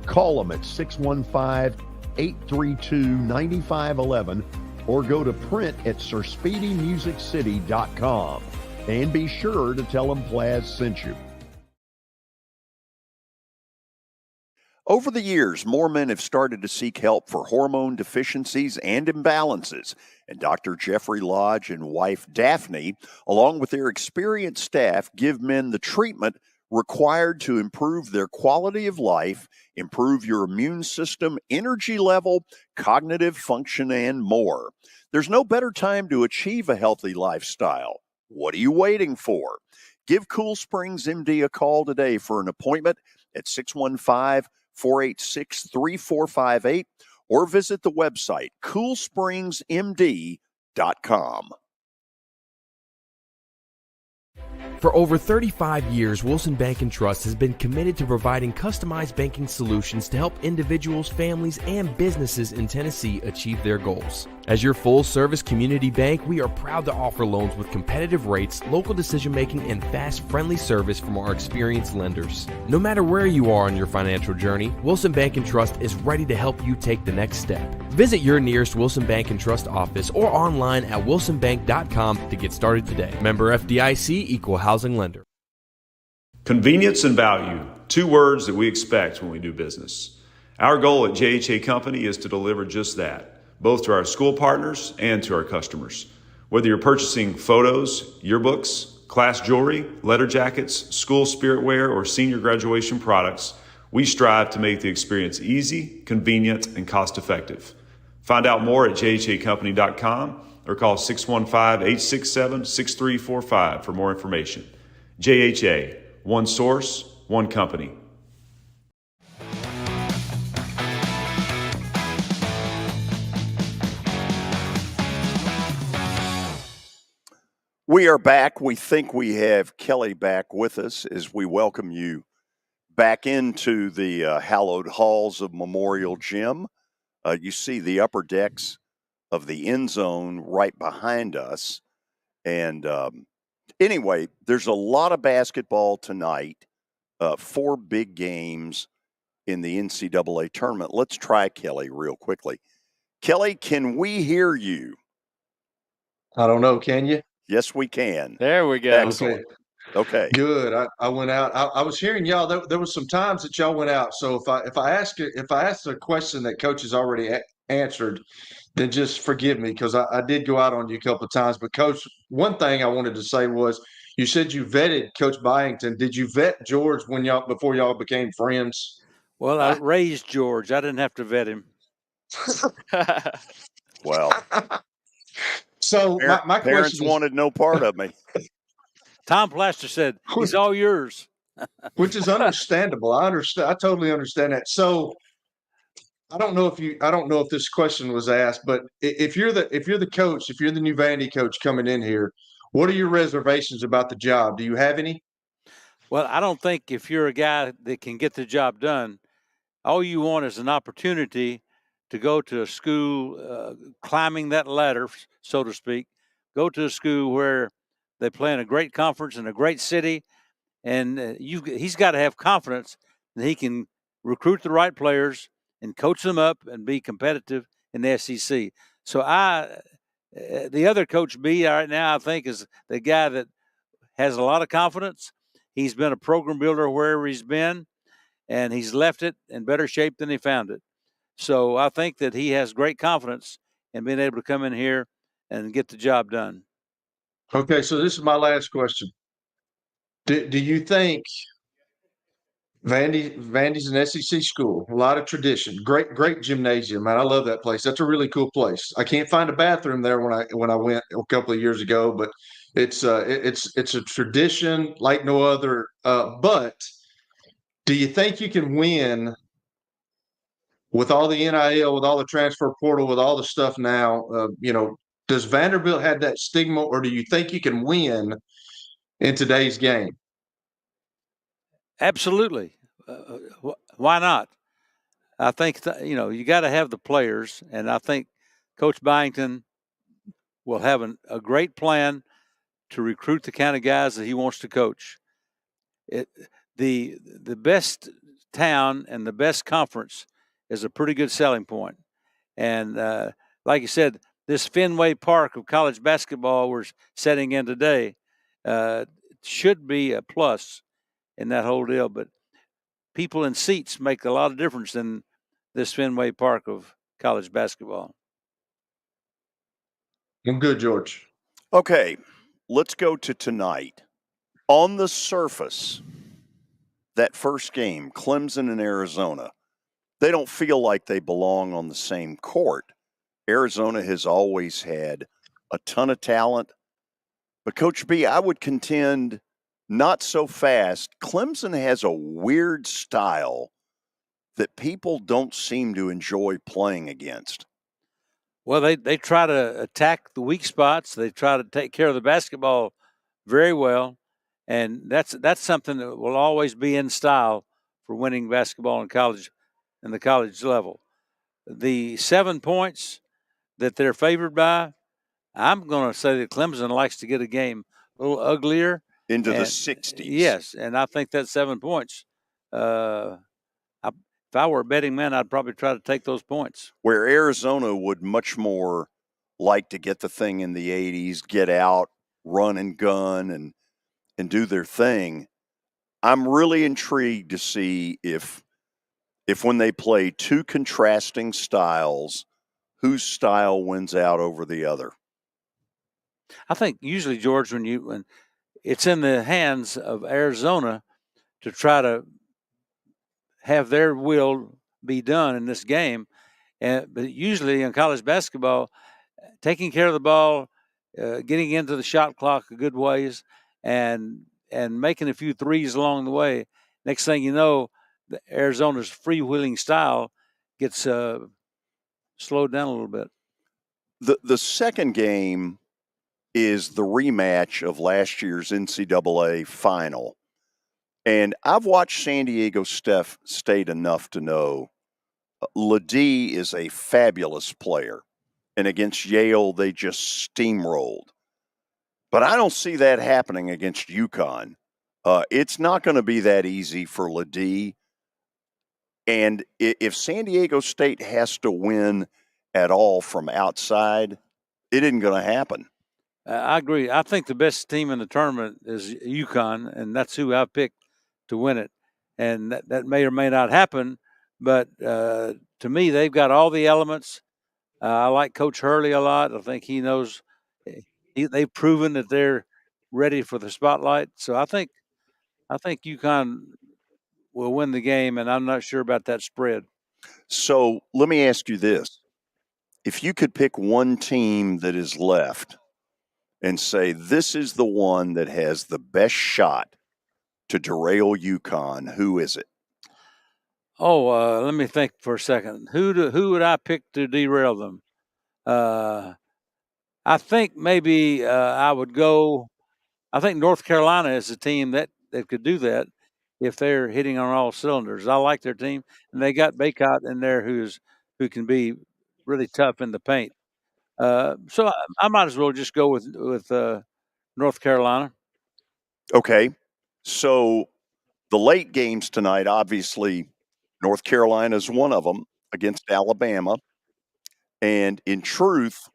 [SPEAKER 11] Call them at 615-832-9511 or go to print at sirspeedymusiccity.com. And be sure to tell them Plaz sent you.
[SPEAKER 2] Over the years, more men have started to seek help for hormone deficiencies and imbalances, and Dr. Jeffrey Lodge and wife Daphne, along with their experienced staff, give men the treatment required to improve their quality of life, improve your immune system, energy level, cognitive function, and more. There's no better time to achieve a healthy lifestyle. What are you waiting for? Give Cool Springs MD a call today for an appointment at 615-486-3458 or visit the website coolspringsmd.com.
[SPEAKER 12] For over 35 years, Wilson Bank & Trust has been committed to providing customized banking solutions to help individuals, families, and businesses in Tennessee achieve their goals. As your full-service community bank, we are proud to offer loans with competitive rates, local decision-making, and fast, friendly service from our experienced lenders. No matter where you are on your financial journey, Wilson Bank & Trust is ready to help you take the next step. Visit your nearest Wilson Bank & Trust office or online at wilsonbank.com to get started today. Member FDIC, Equal Housing Lender.
[SPEAKER 13] Convenience and value, 2 words that we expect when we do business. Our goal at JHA Company is to deliver just that, both to our school partners and to our customers. Whether you're purchasing photos, yearbooks, class jewelry, letter jackets, school spirit wear, or senior graduation products, we strive to make the experience easy, convenient, and cost-effective. Find out more at jhacompany.com or call 615-867-6345 for more information. JHA, one source, one company.
[SPEAKER 2] We are back. We think we have Kelly back with us as we welcome you back into the hallowed halls of Memorial Gym. You see the upper decks of the end zone right behind us. And anyway, there's a lot of basketball tonight, 4 big games in the NCAA tournament. Let's try Kelly real quickly. Kelly, can we hear you?
[SPEAKER 3] I don't know. Can you?
[SPEAKER 2] Yes, we can.
[SPEAKER 5] There we go.
[SPEAKER 2] Excellent. Okay.
[SPEAKER 3] Good. I went out. I was hearing y'all. There was some times that y'all went out. So if I ask a question that Coach has already answered, then just forgive me because I did go out on you a couple of times. But Coach, one thing I wanted to say was, You said you vetted Coach Byington. Did you vet George before y'all became friends?
[SPEAKER 4] Well, I raised George. I didn't have to vet him.
[SPEAKER 2] Well,
[SPEAKER 3] so my
[SPEAKER 2] parents
[SPEAKER 3] question is,
[SPEAKER 2] wanted no part of me.
[SPEAKER 4] Tom Plaster said, "He's all yours,"
[SPEAKER 3] which is understandable. I totally understand that. So I don't know if this question was asked, but if you're the coach, if you're the new Vandy coach coming in here, what are your reservations about the job? Do you have any?
[SPEAKER 4] Well, I don't think if you're a guy that can get the job done, all you want is an opportunity to go to a school, climbing that ladder, so to speak, go to a school where they play in a great conference in a great city, and he's got to have confidence that he can recruit the right players and coach them up and be competitive in the SEC. So the other Coach B right now, I think, is the guy that has a lot of confidence. He's been a program builder wherever he's been, and he's left it in better shape than he found it. So I think that he has great confidence in being able to come in here and get the job done.
[SPEAKER 3] Okay, so this is my last question. Do you think Vandy's an SEC school, a lot of tradition, great gymnasium, man. I love that place. That's a really cool place. I can't find a bathroom there when I went a couple of years ago, but it's a tradition like no other. But do you think you can win with all the NIL, with all the transfer portal, with all the stuff now? Does Vanderbilt have that stigma, or do you think you can win in today's game?
[SPEAKER 4] Absolutely. Why not? I think you got to have the players, and I think Coach Byington will have a great plan to recruit the kind of guys that he wants to coach. The best town and the best conference is a pretty good selling point. And like you said, this Fenway Park of college basketball we're setting in today should be a plus in that whole deal. But people in seats make a lot of difference in this Fenway Park of college basketball.
[SPEAKER 3] I'm good, George.
[SPEAKER 2] Okay, let's go to tonight. On the surface, that first game, Clemson and Arizona, they don't feel like they belong on the same court. Arizona has always had a ton of talent. But Coach B, I would contend not so fast. Clemson has a weird style that people don't seem to enjoy playing against.
[SPEAKER 4] Well, they try to attack the weak spots. They try to take care of the basketball very well, and that's something that will always be in style for winning basketball in college, in the college level. The 7 points that they're favored by, I'm going to say that Clemson likes to get a game a little uglier.
[SPEAKER 2] Into the 60s.
[SPEAKER 4] Yes, and I think that's 7 points. If I were a betting man, I'd probably try to take those points.
[SPEAKER 2] Where Arizona would much more like to get the thing in the 80s, get out, run and gun, and do their thing. I'm really intrigued to see if when they play two contrasting styles, whose style wins out over the other.
[SPEAKER 4] I think usually, George, when it's in the hands of Arizona to try to have their will be done in this game, but usually in college basketball, taking care of the ball, getting into the shot clock a good ways, and making a few threes along the way. Next thing you know, Arizona's freewheeling style gets slowed down a little bit.
[SPEAKER 2] The second game is the rematch of last year's NCAA final. And I've watched San Diego State enough to know Ledee is a fabulous player. And against Yale, they just steamrolled. But I don't see that happening against UConn. It's not going to be that easy for Ledee. And if San Diego State has to win at all from outside, it isn't going to happen.
[SPEAKER 4] I agree. I think the best team in the tournament is UConn, and that's who I've picked to win it. And that may or may not happen, but to me, they've got all the elements. I like Coach Hurley a lot. I think he knows. They've proven that they're ready for the spotlight. So I think UConn will win the game, and I'm not sure about that spread.
[SPEAKER 2] So let me ask you this. If you could pick one team that is left and say this is the one that has the best shot to derail UConn, who is it?
[SPEAKER 4] Oh, let me think for a second. Who would I pick to derail them? I think maybe I would go. I think North Carolina is a team that could do that if they're hitting on all cylinders. I like their team, and they got Baycott in there who can be really tough in the paint. So I might as well just go with North Carolina.
[SPEAKER 2] Okay. So the late games tonight, obviously, North Carolina is one of them against Alabama. And in truth,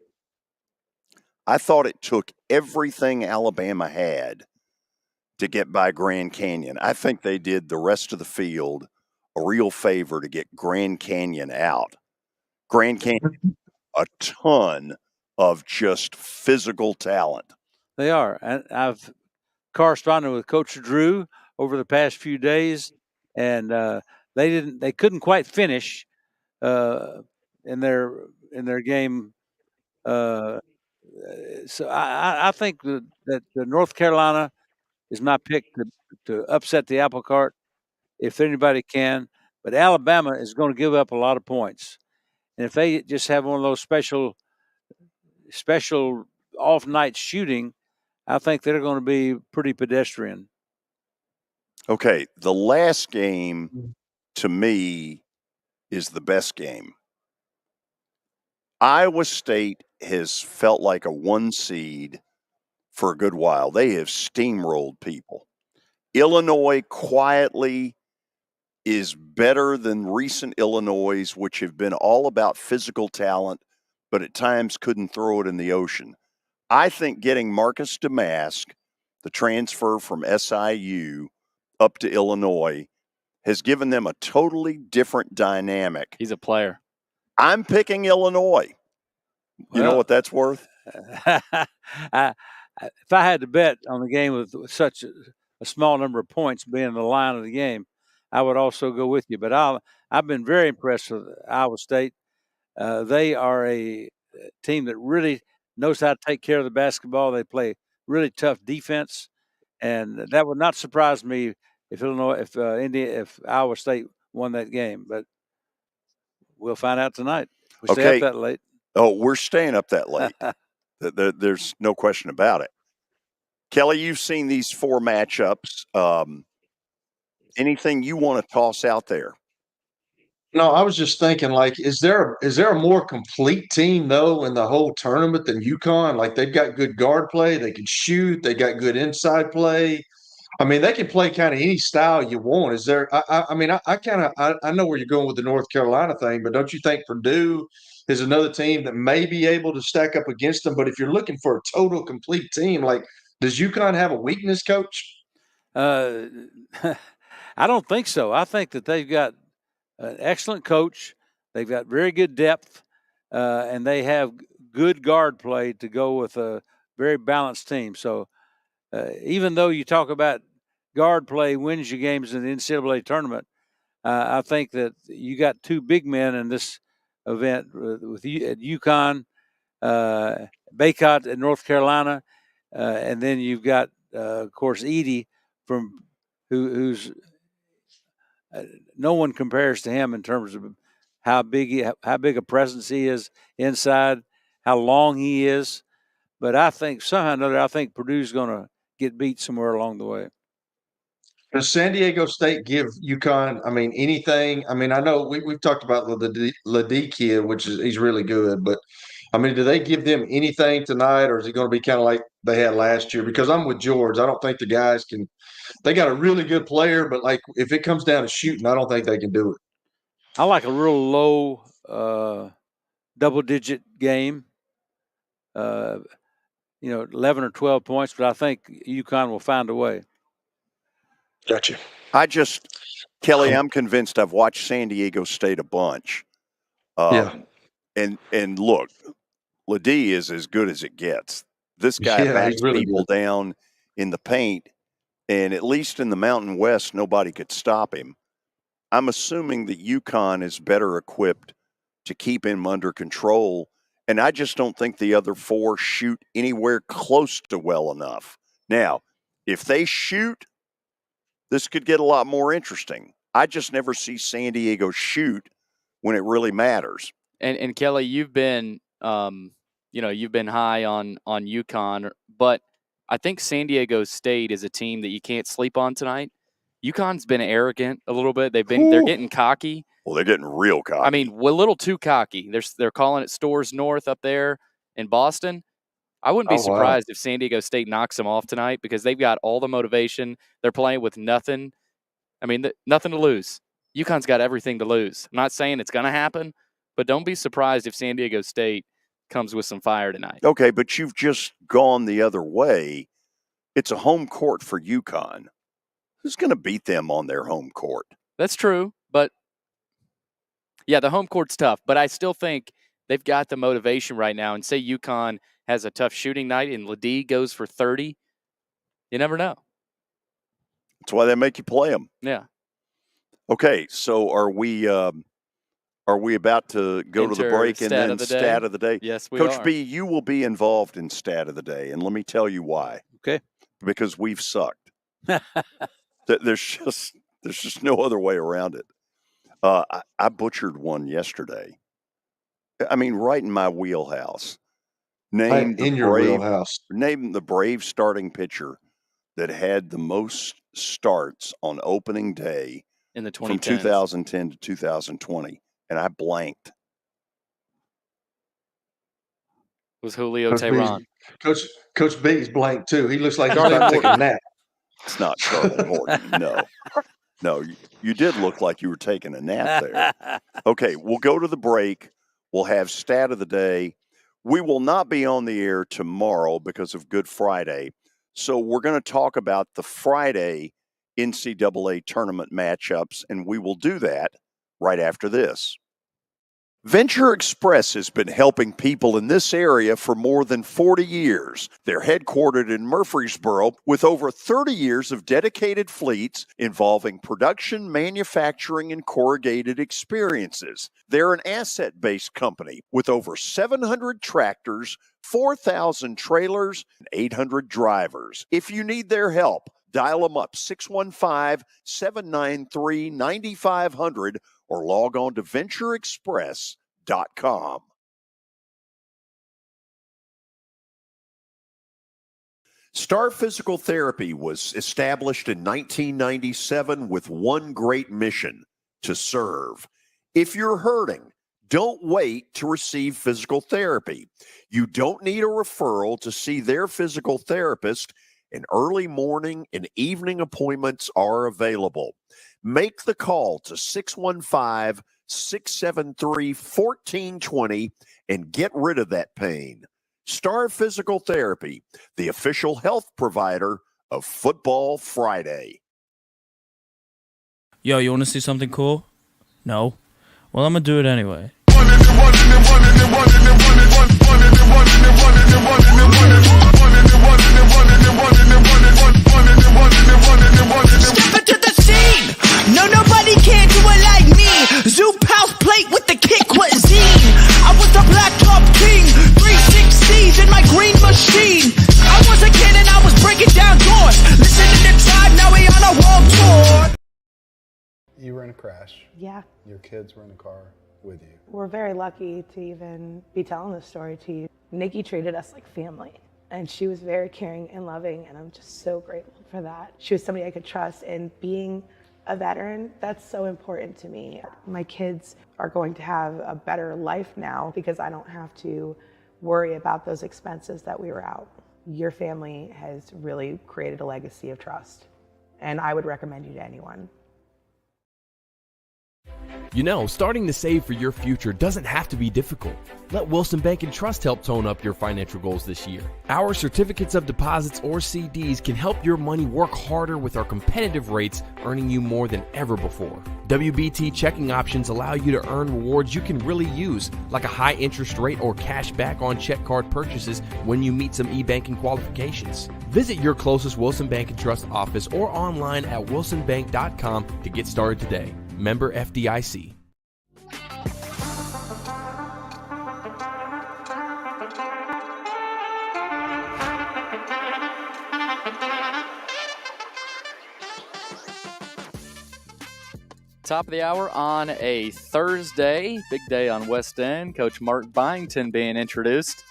[SPEAKER 2] I thought it took everything Alabama had to get by Grand Canyon. I think they did the rest of the field a real favor to get Grand Canyon out. Grand Canyon, a ton of just physical talent.
[SPEAKER 4] They are. And I've corresponded with Coach Drew over the past few days, and they couldn't quite finish in their game. So I think that North Carolina is my pick to upset the apple cart if anybody can. But Alabama is going to give up a lot of points, and if they just have one of those special off night shooting, I think they're going to be pretty pedestrian.
[SPEAKER 2] Okay, the last game to me is the best game. Iowa State has felt like a 1 seed for a good while. They have steamrolled people. Illinois quietly is better than recent Illinois, which have been all about physical talent, but at times couldn't throw it in the ocean. I think getting Marcus Damask, the transfer from SIU up to Illinois, has given them a totally different dynamic.
[SPEAKER 5] He's a player.
[SPEAKER 2] I'm picking Illinois. You know what that's worth?
[SPEAKER 4] If I had to bet on the game with such a small number of points being the line of the game, I would also go with you. But I've been very impressed with Iowa State. They are a team that really knows how to take care of the basketball. They play really tough defense, and that would not surprise me if Iowa State won that game. But we'll find out tonight. We stay up that late.
[SPEAKER 2] Oh, we're staying up that late. There's no question about it. Kelly, you've seen these 4 matchups. Anything you want to toss out there?
[SPEAKER 3] No, I was just thinking, like, is there a more complete team though in the whole tournament than UConn? Like, they've got good guard play, they can shoot, they got good inside play. I mean, they can play kind of any style you want. Is there? I mean, I know where you're going with the North Carolina thing, but don't you think Purdue is another team that may be able to stack up against them? But if you're looking for a total complete team, like, does UConn have a weakness, Coach?
[SPEAKER 4] I don't think so. I think that they've got an excellent coach. They've got very good depth, and they have good guard play to go with a very balanced team. So even though you talk about guard play wins you games in the NCAA tournament, I think that you got 2 big men in this event with at UConn, Baycott at North Carolina, and then you've got, of course, Edey from who's no one compares to him in terms of how big a presence he is inside, how long he is. But I think somehow or another, I think Purdue's going to get beat somewhere along the way.
[SPEAKER 3] Does San Diego State give UConn, I mean, anything? I mean, I know we've talked about the kid, which is he's really good, but I mean, do they give them anything tonight, or is it going to be kind of like they had last year? Because I'm with George. I don't think the guys can. They got a really good player, but like if it comes down to shooting, I don't think they can do it.
[SPEAKER 4] I like a real low double-digit game. 11 or 12 points, but I think UConn will find a way.
[SPEAKER 3] Gotcha.
[SPEAKER 2] Kelly, I'm convinced. I've watched San Diego State a bunch. And look, Ledee is as good as it gets. This guy backs
[SPEAKER 3] really
[SPEAKER 2] people down. in the paint, and at least in the Mountain West, nobody could stop him. I'm assuming that UConn is better equipped to keep him under control, and I just don't think the other four shoot anywhere close to well enough. Now, if they shoot, this could get a lot more interesting. I just never see San Diego shoot when it really matters.
[SPEAKER 5] And Kelly, you've been you've been high on UConn, but I think San Diego State is a team that you can't sleep on tonight. UConn's been arrogant a little bit. They're getting cocky.
[SPEAKER 2] Well, they're getting real cocky.
[SPEAKER 5] I mean, a little too cocky. They're calling it Stores North up there in Boston. I wouldn't be surprised if San Diego State knocks them off tonight because they've got all the motivation. They're playing with nothing. I mean, nothing to lose. UConn's got everything to lose. I'm not saying it's going to happen, but don't be surprised if San Diego State comes with some fire tonight.
[SPEAKER 2] Okay, but you've just gone the other way. It's a home court for UConn. Who's going to beat them on their home court?
[SPEAKER 5] That's true, but yeah, the home court's tough, but I still think they've got the motivation right now. And say UConn has a tough shooting night and Ledee goes for 30, you never know.
[SPEAKER 2] That's why they make you play them.
[SPEAKER 5] Yeah.
[SPEAKER 2] Okay, so are we about to go to the break and then stat of the day?
[SPEAKER 5] Yes, we are.
[SPEAKER 2] Coach B, you will be involved in stat of the day, and let me tell you why.
[SPEAKER 4] Okay.
[SPEAKER 2] Because we've sucked. There's just no other way around it. I butchered one yesterday. I mean, right in my wheelhouse. Name the Brave starting pitcher that had the most starts on opening day
[SPEAKER 5] in the
[SPEAKER 2] from 2010 to 2020, and I blanked.
[SPEAKER 5] Was Julio Teheran.
[SPEAKER 3] Coach B's blank too. He looks like he's about to take a nap.
[SPEAKER 2] It's not Charlie Morton. No, you did look like you were taking a nap there. Okay, we'll go to the break. We'll have stat of the day. We will not be on the air tomorrow because of Good Friday. So we're going to talk about the Friday NCAA tournament matchups, and we will do that right after this. Venture Express has been helping people in this area for more than 40 years. They're headquartered in Murfreesboro with over 30 years of dedicated fleets involving production, manufacturing, and corrugated experiences. They're an asset-based company with over 700 tractors, 4,000 trailers, and 800 drivers. If you need their help, dial them up 615-793-9500 or log on to ventureexpress.com. Star Physical Therapy was established in 1997 with one great mission: to serve. If you're hurting, don't wait to receive physical therapy. You don't need a referral to see their physical therapist, and early morning and evening appointments are available. Make the call to 615-673-1420 and get rid of that pain. Star Physical Therapy, the official health provider of Football Friday.
[SPEAKER 14] Yo, you want to see something cool? No? Well, I'm going to do it anyway.
[SPEAKER 15] Step into the scene. No, nobody can do it like me. Zoom house plate with the kick cuisine. I was the black top king. 360s in my green machine. I was a kid and I was breaking down doors. Listening to Tribe, now we on a world tour.
[SPEAKER 7] You were in a crash.
[SPEAKER 6] Yeah.
[SPEAKER 7] Your kids were in the car with you.
[SPEAKER 6] We're very lucky to even be telling this story to you. Nikki treated us like family, and she was very caring and loving, and I'm just so grateful for that. She was somebody I could trust, and being a veteran, that's so important to me. My kids are going to have a better life now because I don't have to worry about those expenses that we were out. Your family has really created a legacy of trust, and I would recommend you to anyone.
[SPEAKER 12] You know, starting to save for your future doesn't have to be difficult. Let Wilson Bank and Trust help tone up your financial goals this year. Our certificates of deposits or CDs can help your money work harder with our competitive rates, earning you more than ever before. WBT checking options allow you to earn rewards you can really use, like a high interest rate or cash back on check card purchases when you meet some e-banking qualifications. Visit your closest Wilson Bank and Trust office or online at wilsonbank.com to get started today. Member FDIC.
[SPEAKER 5] Top of the hour on a Thursday. Big day on West End. Coach Mark Byington being introduced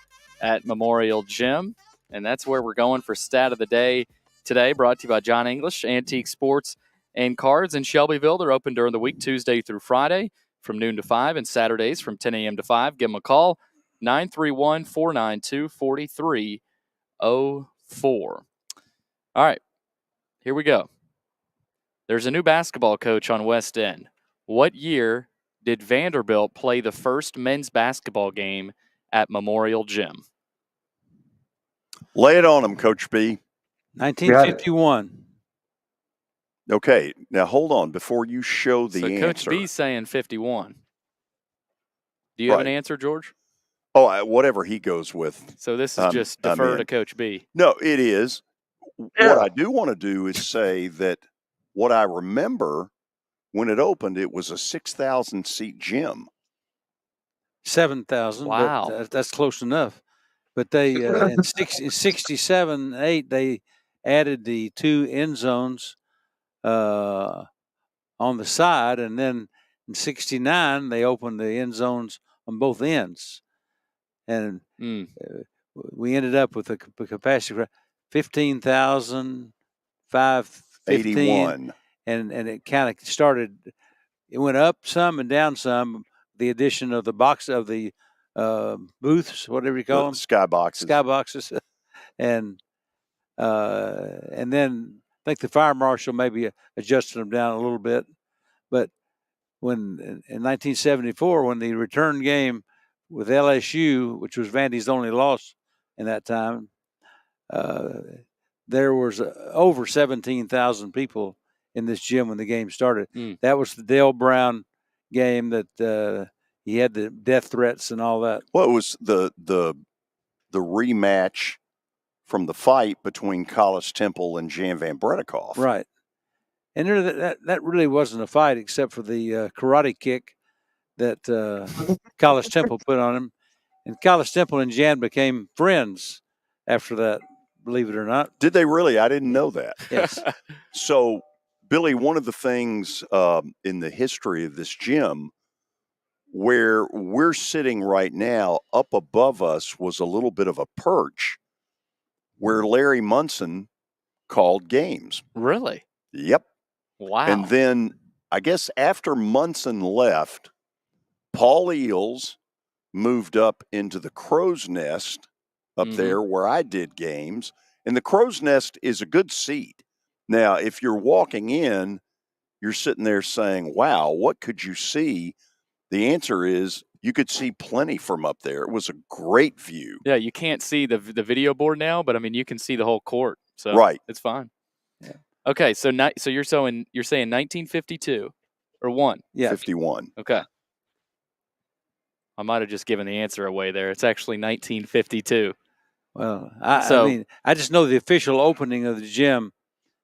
[SPEAKER 5] at Memorial Gym. And that's where we're going for Stat of the Day today. Brought to you by John English, Antique Sports and Cards in Shelbyville. They're open during the week, Tuesday through Friday from noon to 5, and Saturdays from 10 a.m. to 5. Give them a call, 931-492-4304. All right, here we go. There's a new basketball coach on West End. What year did Vanderbilt play the first men's basketball game at Memorial Gym?
[SPEAKER 2] Lay it on them, Coach B.
[SPEAKER 4] 1951.
[SPEAKER 2] Okay, now hold on before you show the
[SPEAKER 5] so
[SPEAKER 2] answer.
[SPEAKER 5] Coach B's saying 51. Do you have an answer, George?
[SPEAKER 2] Oh, whatever he goes with.
[SPEAKER 5] So this is just defer to Coach B.
[SPEAKER 2] No, it is. Yeah. What I do want to do is say that what I remember when it opened, it was a 6,000-seat gym.
[SPEAKER 4] 7,000.
[SPEAKER 5] Wow.
[SPEAKER 4] That's close enough. But they in 67, 8, they added the 2 end zones on the side, and then in 69 they opened the end zones on both ends, and we ended up with a capacity 15,581, and it kind of started. It went up some and down some. The addition of the box of the booths, whatever you call them,
[SPEAKER 2] skyboxes,
[SPEAKER 4] and then I think the fire marshal maybe adjusted them down a little bit. But when in 1974, when the return game with LSU, which was Vandy's only loss in that time, there was over 17,000 people in this gym when the game started. That was the Dale Brown game that he had the death threats and all that.
[SPEAKER 2] Well, it was the rematch from the fight between Collis Temple and Jan Van Bredikoff.
[SPEAKER 4] Right. And that really wasn't a fight except for the karate kick that Collis Temple put on him. And Collis Temple and Jan became friends after that, believe it or not.
[SPEAKER 2] Did they really? I didn't know that.
[SPEAKER 4] Yes.
[SPEAKER 2] So, Billy, one of the things in the history of this gym where we're sitting right now, up above us was a little bit of a perch where Larry Munson called games.
[SPEAKER 5] Really?
[SPEAKER 2] Yep.
[SPEAKER 5] Wow.
[SPEAKER 2] And then I guess after Munson left, Paul Eels moved up into the Crow's Nest up there where I did games. And the Crow's Nest is a good seat. Now, if you're walking in, you're sitting there saying, wow, what could you see? The answer is you could see plenty from up there. It was a great view.
[SPEAKER 5] Yeah, you can't see the video board now, but I mean, you can see the whole court. So
[SPEAKER 2] right.
[SPEAKER 5] It's fine. Yeah. Okay, so you're saying 1952 or 1?
[SPEAKER 4] Yeah,
[SPEAKER 2] 51.
[SPEAKER 5] Okay. I might have just given the answer away there. It's actually 1952.
[SPEAKER 4] Well, I mean, I just know the official opening of the gym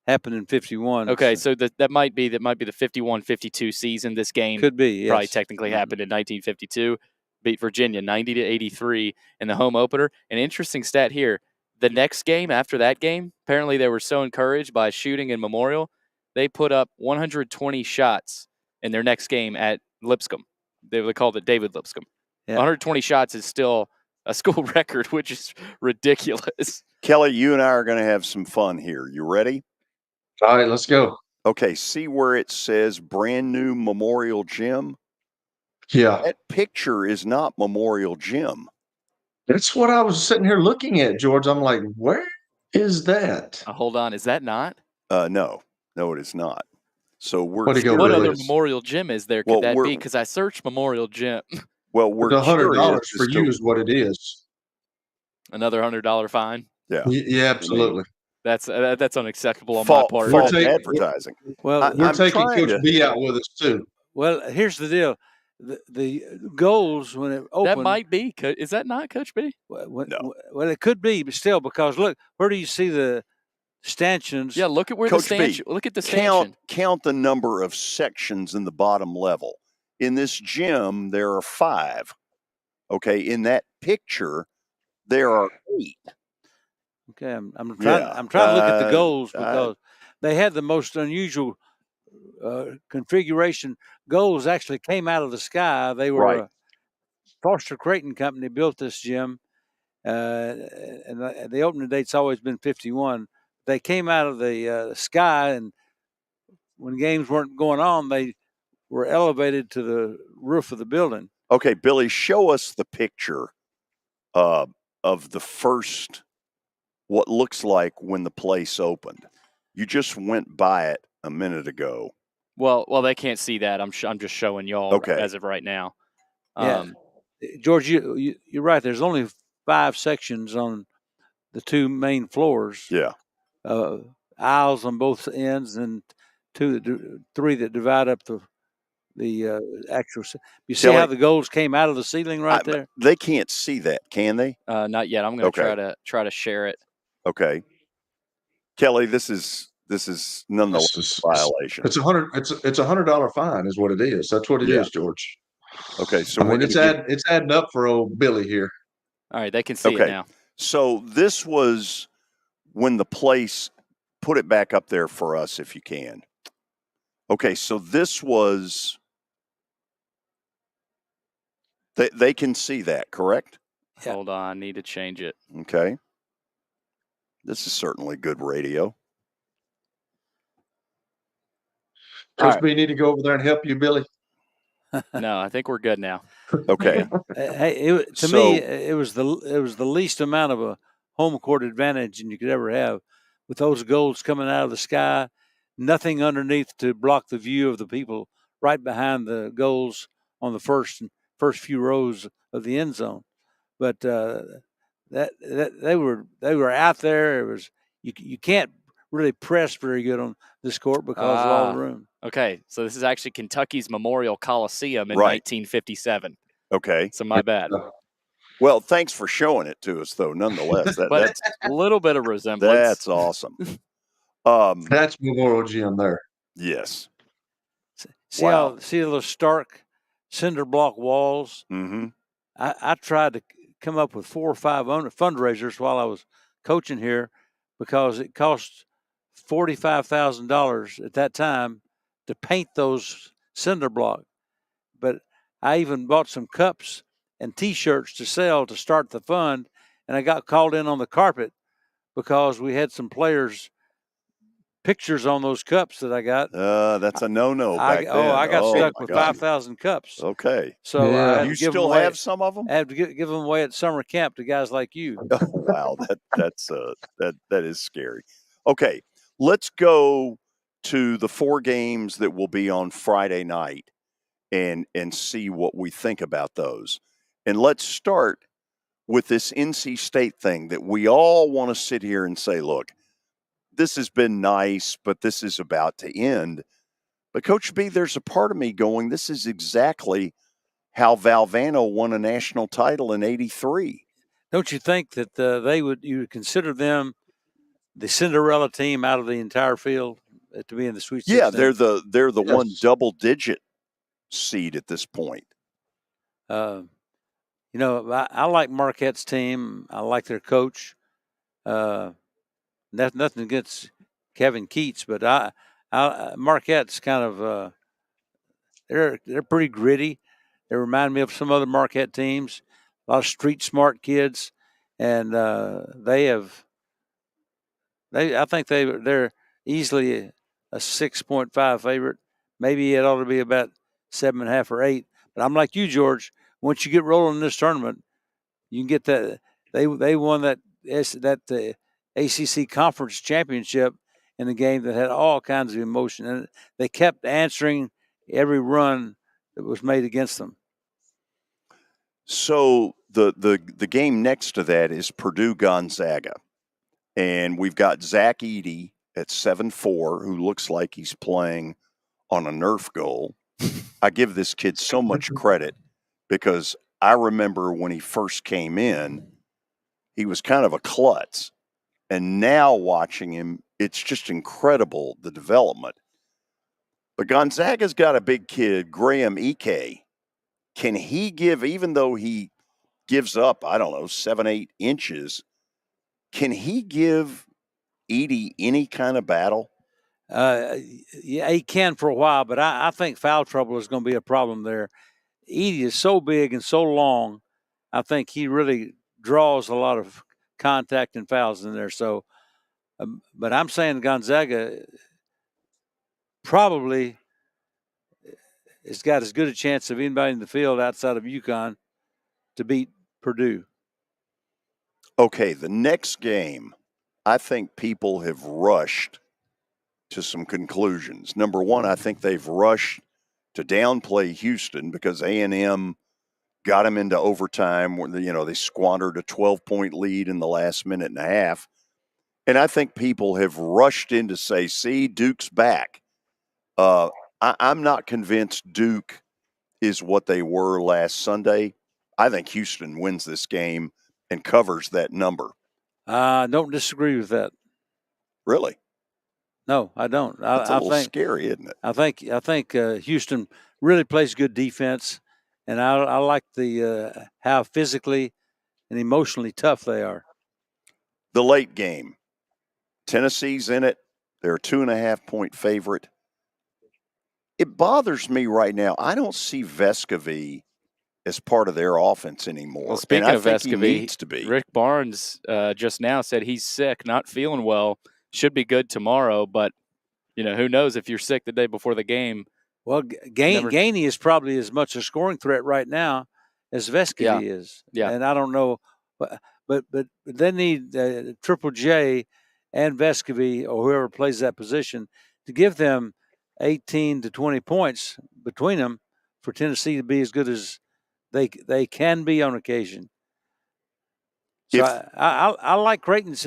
[SPEAKER 4] happened in 51.
[SPEAKER 5] Okay, so that might be the 51-52 season. This game
[SPEAKER 4] could be
[SPEAKER 5] probably technically happened in 1952. Beat Virginia 90-83 in the home opener. An interesting stat here: the next game after that game, apparently they were so encouraged by shooting in Memorial, they put up 120 shots in their next game at Lipscomb. They called it David Lipscomb. Yeah. 120 shots is still a school record, which is ridiculous.
[SPEAKER 2] Kelly, you and I are going to have some fun here. You ready?
[SPEAKER 3] All right, let's go.
[SPEAKER 2] Okay, see where it says brand new Memorial Gym?
[SPEAKER 3] Yeah.
[SPEAKER 2] That picture is not Memorial Gym.
[SPEAKER 3] That's what I was sitting here looking at, George. I'm like, where is that?
[SPEAKER 5] Hold on. Is that not?
[SPEAKER 2] No, it is not. So we're
[SPEAKER 3] What
[SPEAKER 5] other
[SPEAKER 3] Billy?
[SPEAKER 5] Memorial Gym is there? Could that be? Because I searched Memorial Gym.
[SPEAKER 2] Well, we're
[SPEAKER 3] $100 for you is what it is.
[SPEAKER 5] Another $100 fine.
[SPEAKER 2] Yeah,
[SPEAKER 3] absolutely.
[SPEAKER 5] That's unacceptable on my part.
[SPEAKER 2] False advertising.
[SPEAKER 4] Well,
[SPEAKER 3] we're taking Coach B out with us too.
[SPEAKER 4] Well, here's the deal: the goals when it opened.
[SPEAKER 5] That might be. Is that not Coach B?
[SPEAKER 2] No.
[SPEAKER 4] Well, it could be, but still, because look, where do you see the stanchions?
[SPEAKER 5] Yeah, look at where
[SPEAKER 2] Coach
[SPEAKER 5] the stanchion. Look at the stanchion.
[SPEAKER 2] Count the number of sections in the bottom level. In this gym, there are 5. Okay, in that picture, there are 8.
[SPEAKER 4] Okay, I'm trying to look at the goals because they had the most unusual configuration. Goals actually came out of the sky. They were Foster Creighton Company built this gym, and the opening date's always been 51. They came out of the sky, and when games weren't going on, they were elevated to the roof of the building.
[SPEAKER 2] Okay, Billy, show us the picture of the first, what looks like when the place opened. You just went by it a minute ago.
[SPEAKER 5] Well, they can't see that. I'm just showing y'all as of right now.
[SPEAKER 4] Yeah, George, you're right. There's only 5 sections on the 2 main floors.
[SPEAKER 2] Yeah,
[SPEAKER 4] aisles on both ends, and 3 that divide up the actual. You see how the goals came out of the ceiling there?
[SPEAKER 2] They can't see that, can they?
[SPEAKER 5] Not yet. I'm going to try to share it.
[SPEAKER 2] Okay, Kelly, this is nonetheless a violation.
[SPEAKER 3] It's $100 fine, is what it is. That's what it is, George.
[SPEAKER 2] Okay, so
[SPEAKER 3] it's adding up for old Billy here.
[SPEAKER 5] All right, they can see it now.
[SPEAKER 2] So this was when the place, put it back up there for us if you can. Okay, so this was, they can see that, correct?
[SPEAKER 5] Yeah. Hold on, I need to change it.
[SPEAKER 2] Okay. This is certainly good radio.
[SPEAKER 3] Coach B, need to go over there and help you, Billy?
[SPEAKER 5] No, I think we're good now.
[SPEAKER 2] Okay.
[SPEAKER 4] To me, it was the least amount of a home court advantage you could ever have, with those goals coming out of the sky, nothing underneath to block the view of the people right behind the goals on the first few rows of the end zone. But that they were out there. It was you can't really press very good on this court because of all the room.
[SPEAKER 5] Okay, so this is actually Kentucky's Memorial Coliseum in 1957.
[SPEAKER 2] Okay.
[SPEAKER 5] So my bad.
[SPEAKER 2] Well, thanks for showing it to us, though, nonetheless.
[SPEAKER 5] That's a little bit of resemblance.
[SPEAKER 2] That's awesome.
[SPEAKER 3] That's Memorial Gym there.
[SPEAKER 2] Yes.
[SPEAKER 4] See those stark cinder block walls?
[SPEAKER 2] Mm-hmm.
[SPEAKER 4] I tried to come up with 4 or 5 fundraisers while I was coaching here, because it cost $45,000 at that time to paint those cinder block. But I even bought some cups and T-shirts to sell to start the fund, and I got called in on the carpet because we had some players' pictures on those cups that I got.
[SPEAKER 2] That's a no-no back then.
[SPEAKER 4] I got stuck with 5,000 cups.
[SPEAKER 2] Okay.
[SPEAKER 4] So
[SPEAKER 2] you still have some of them?
[SPEAKER 4] I had to give them away at summer camp to guys like you.
[SPEAKER 2] Oh, wow, that is scary. Okay, let's go to the 4 games that will be on Friday night and see what we think about those. And let's start with this NC State thing that we all want to sit here and say, look, this has been nice, but this is about to end. But Coach B, there's a part of me going, this is exactly how Valvano won a national title in '83.
[SPEAKER 4] Don't you think that you would consider them the Cinderella team out of the entire field to be in the Sweet 16?
[SPEAKER 2] Yeah, they're the one double-digit seed at this point.
[SPEAKER 4] I like Marquette's team. I like their coach. Nothing against Kevin Keats, but Marquette's kind of they're pretty gritty. They remind me of some other Marquette teams. A lot of street smart kids, and I think they're easily a 6.5 favorite. Maybe it ought to be about 7.5 or 8. But I'm like you, George. Once you get rolling in this tournament, you can get that. They won that ACC conference championship in the game that had all kinds of emotion, and they kept answering every run that was made against them.
[SPEAKER 2] So the game next to that is Purdue Gonzaga, and we've got Zach Edey at 7'4", who looks like he's playing on a Nerf goal. I give this kid so much credit because I remember when he first came in, he was kind of a klutz. And now watching him, it's just incredible, the development. But Gonzaga's got a big kid, Graham Ike. Can he give, even though he gives up, 7-8 inches, can he give Edey any kind of battle?
[SPEAKER 4] Yeah, he can for a while, but I think foul trouble is going to be a problem there. Edey is so big and so long. I think he really draws a lot of contact and fouls in there. So, but I'm saying Gonzaga probably has got as good a chance of anybody in the field outside of UConn to beat Purdue.
[SPEAKER 2] Okay, the next game, I think people have rushed to some conclusions. Number one, I think they've rushed to downplay Houston because A&M got them into overtime when they squandered a 12-point lead in the last minute and a half. And I think people have rushed in to say, see, Duke's back. I'm not convinced Duke is what they were last Sunday. I think Houston wins this game and covers that number.
[SPEAKER 4] I don't disagree with that.
[SPEAKER 2] Really?
[SPEAKER 4] No, I don't.
[SPEAKER 2] That's a little scary, isn't it?
[SPEAKER 4] I think Houston really plays good defense, and I like the how physically and emotionally tough they are.
[SPEAKER 2] The late game, Tennessee's in it. They're a 2.5-point favorite. It bothers me right now. I don't see Vescovy as part of their offense anymore.
[SPEAKER 5] Well, speaking of Vescovy,
[SPEAKER 2] he needs to be.
[SPEAKER 5] Rick Barnes just now said he's sick, not feeling well. Should be good tomorrow, but who knows if you're sick the day before the game.
[SPEAKER 4] Well, Gainey is probably as much a scoring threat right now as Vescovy is.
[SPEAKER 5] Yeah,
[SPEAKER 4] and I don't know, but they need Triple J and Vescovy or whoever plays that position to give them 18 to 20 points between them for Tennessee to be as good as they can be on occasion. So I like Creighton's.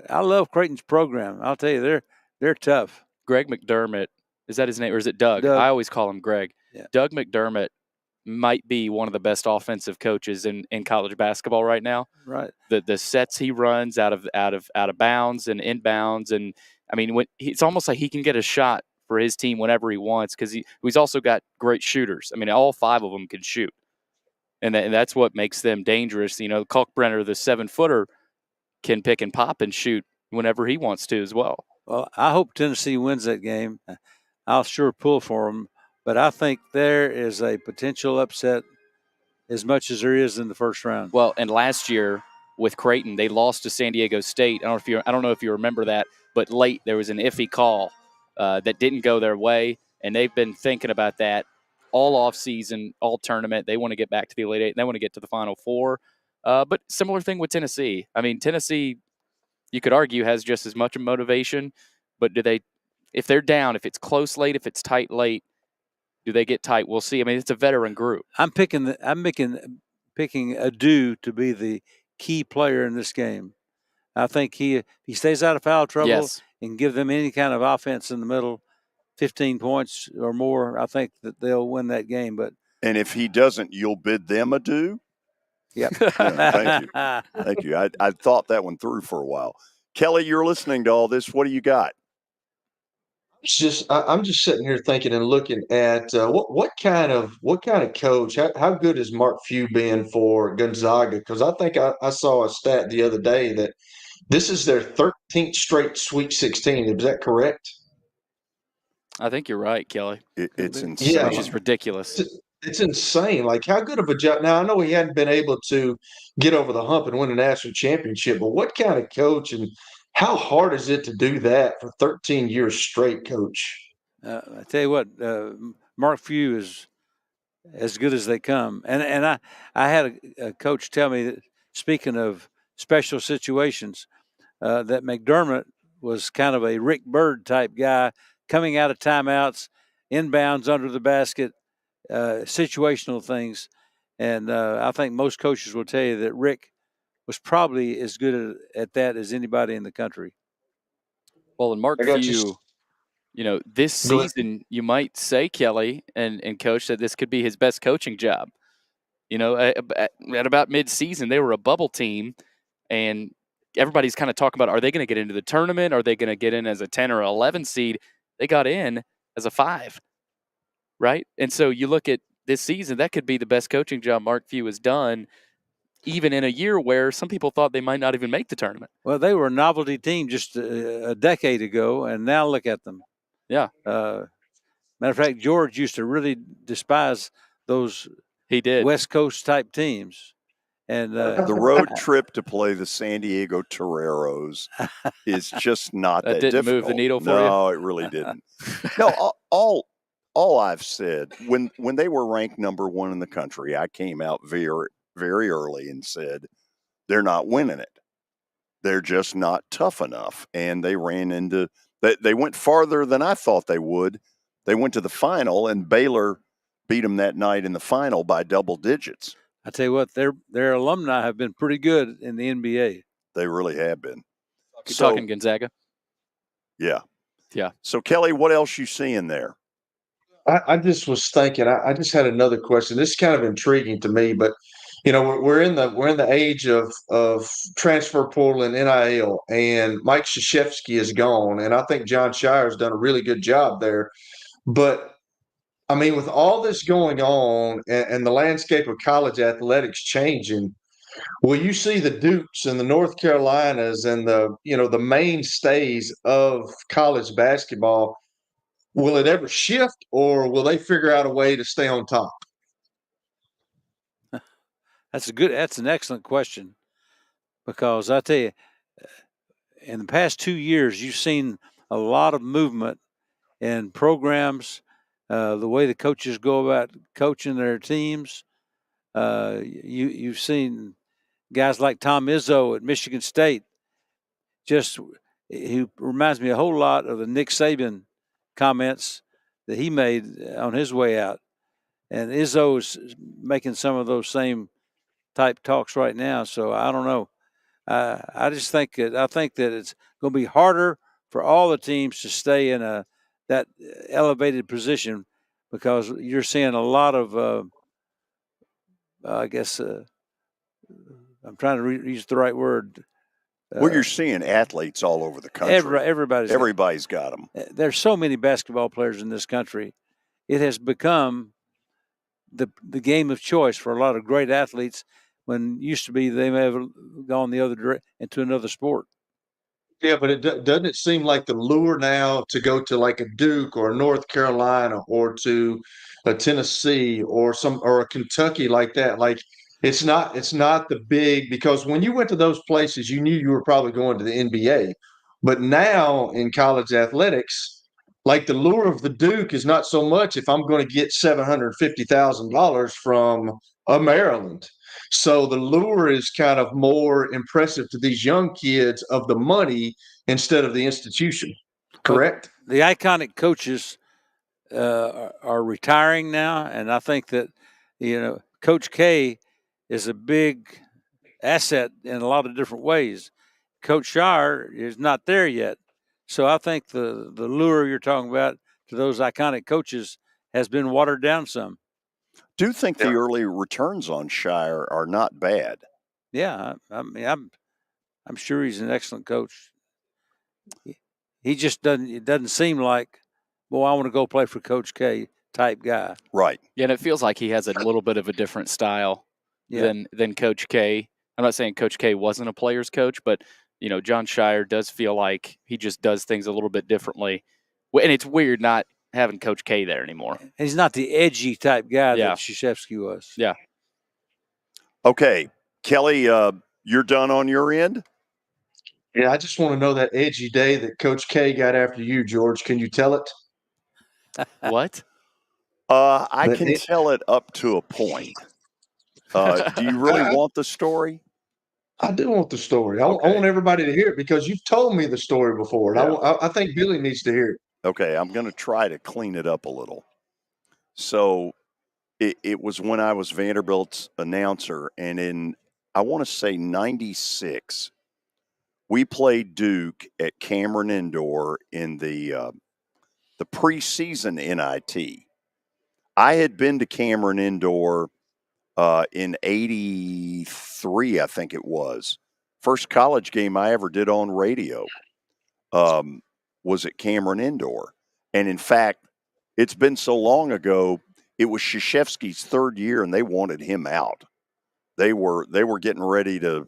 [SPEAKER 4] I love Creighton's program. I'll tell you, they're tough.
[SPEAKER 5] Greg McDermott, is that his name, or is it Doug? I always call him Greg.
[SPEAKER 4] Yeah.
[SPEAKER 5] Doug McDermott might be one of the best offensive coaches in college basketball right now.
[SPEAKER 4] Right.
[SPEAKER 5] The sets he runs out of bounds and inbounds, and I mean, it's almost like he can get a shot for his team whenever he wants because he's also got great shooters. I mean, all 5 of them can shoot, and that's what makes them dangerous. Kalkbrenner, the 7-footer, can pick and pop and shoot whenever he wants to as well.
[SPEAKER 4] Well, I hope Tennessee wins that game. I'll sure pull for them, but I think there is a potential upset as much as there is in the first round.
[SPEAKER 5] Well, and last year with Creighton, they lost to San Diego State. I don't know if you remember that, but late there was an iffy call that didn't go their way, and they've been thinking about that all off season, all tournament. They want to get back to the Elite Eight, and they want to get to the Final Four. But similar thing with Tennessee. I mean, Tennessee, you could argue, has just as much motivation, but if they're down, if it's close late, if it's tight late, do they get tight? We'll see. I mean, it's a veteran group.
[SPEAKER 4] I'm picking Adu to be the key player in this game. I think he stays out of foul trouble and give them any kind of offense in the middle, 15 points or more. I think that they'll win that game.
[SPEAKER 2] And if he doesn't, you'll bid them adieu.
[SPEAKER 4] Yep.
[SPEAKER 2] Thank you. Thank you. I thought that one through for a while. Kelly, you're listening to all this. What do you got?
[SPEAKER 3] I'm just sitting here thinking and looking at what kind of coach, how good has Mark Few been for Gonzaga? Because I think I saw a stat the other day that this is their 13th straight Sweet 16. Is that correct?
[SPEAKER 5] I think you're right, Kelly.
[SPEAKER 2] It's insane.
[SPEAKER 3] Yeah,
[SPEAKER 5] which is ridiculous.
[SPEAKER 3] It's insane. Like, how good of a job? Now, I know he hadn't been able to get over the hump and win a national championship, but what kind of coach and how hard is it to do that for 13 years straight, Coach?
[SPEAKER 4] I tell you what, Mark Few is as good as they come. And I had a coach tell me that, speaking of special situations, that McDermott was kind of a Rick Bird type guy, coming out of timeouts, inbounds under the basket, situational things. And I think most coaches will tell you that Rick was probably as good at that as anybody in the country.
[SPEAKER 5] Well, and Mark Few, this season, you might say, Kelly and Coach, that this could be his best coaching job. At about mid-season, they were a bubble team, and everybody's kind of talking about, are they going to get into the tournament? Are they going to get in as a 10 or 11 seed? They got in as a 5, right? And so you look at this season, that could be the best coaching job Mark Few has done, even in a year where some people thought they might not even make the tournament.
[SPEAKER 4] Well, they were a novelty team just a decade ago, and now look at them.
[SPEAKER 5] Yeah.
[SPEAKER 4] Matter of fact, George used to really despise those West Coast type teams. And
[SPEAKER 2] the road trip to play the San Diego Toreros is just not that
[SPEAKER 5] didn't
[SPEAKER 2] difficult.
[SPEAKER 5] Move the needle for you?
[SPEAKER 2] No, it really didn't. No, all I've said, when they were ranked number 1 in the country, I came out very, very early and said, they're not winning it. They're just not tough enough. And they ran into they went farther than I thought they would. They went to the final, and Baylor beat them that night in the final by double digits.
[SPEAKER 4] I tell you what, their alumni have been pretty good in the NBA.
[SPEAKER 2] They really have been.
[SPEAKER 5] Talking Gonzaga?
[SPEAKER 2] Yeah.
[SPEAKER 5] Yeah.
[SPEAKER 2] So, Kelly, what else you seeing there?
[SPEAKER 3] I just was thinking. I just had another question. This is kind of intriguing to me, but we're in the age of transfer portal and NIL, and Mike Krzyzewski is gone, and I think John Shire's done a really good job there. But I mean, with all this going on and the landscape of college athletics changing, will you see the Dukes and the North Carolinas and the mainstays of college basketball? Will it ever shift, or will they figure out a way to stay on top?
[SPEAKER 4] That's an excellent question, because I tell you, in the past 2 years, you've seen a lot of movement in programs, the way the coaches go about coaching their teams. You've seen guys like Tom Izzo at Michigan State. He reminds me a whole lot of the Nick Saban comments that he made on his way out. And Izzo is making some of those same type talks right now. So I don't know. I just think that it's going to be harder for all the teams to stay in that elevated position, because you're seeing a lot of I guess I'm trying to use the right word.
[SPEAKER 2] Well, you're seeing athletes all over the country. Everybody's got them.
[SPEAKER 4] There's so many basketball players in this country. It has become the game of choice for a lot of great athletes, when used to be they may have gone the other into another sport.
[SPEAKER 3] Yeah, but doesn't it seem like the lure now to go to like a Duke or a North Carolina or to a Tennessee or a Kentucky like that? Like it's not the big, because when you went to those places, you knew you were probably going to the NBA. But now in college athletics, like the lure of the Duke is not so much if I'm going to get $750,000 from a Maryland. So the lure is kind of more impressive to these young kids of the money instead of the institution. Correct?
[SPEAKER 4] But the iconic coaches are retiring now, and I think that Coach K is a big asset in a lot of different ways. Coach Shire is not there yet, so I think the lure you're talking about to those iconic coaches has been watered down some.
[SPEAKER 2] Do think the early returns on Shire are not bad.
[SPEAKER 4] Yeah, I mean, I'm sure he's an excellent coach. He just doesn't seem like, well, I want to go play for Coach K type guy.
[SPEAKER 2] Right.
[SPEAKER 5] Yeah, and it feels like he has a little bit of a different style than Coach K. I'm not saying Coach K wasn't a player's coach, but John Shire does feel like he just does things a little bit differently. And it's weird not having Coach K there anymore.
[SPEAKER 4] He's not the edgy type guy that Krzyzewski was.
[SPEAKER 5] Yeah.
[SPEAKER 2] Okay, Kelly, you're done on your end?
[SPEAKER 3] Yeah, I just want to know that edgy day that Coach K got after you, George. Can you tell it?
[SPEAKER 5] What?
[SPEAKER 2] I can tell it up to a point. Do you really want the story?
[SPEAKER 3] I do want the story. I want everybody to hear it because you've told me the story before. And I think Billy needs to hear it.
[SPEAKER 2] Okay, I'm going to try to clean it up a little. So it was when I was Vanderbilt's announcer, and in, I want to say, 96, we played Duke at Cameron Indoor in the preseason NIT. I had been to Cameron Indoor in 83, I think it was. First college game I ever did on radio was at Cameron Indoor. And in fact, it's been so long ago, it was Krzyzewski's third year, and they wanted him out. They were getting ready to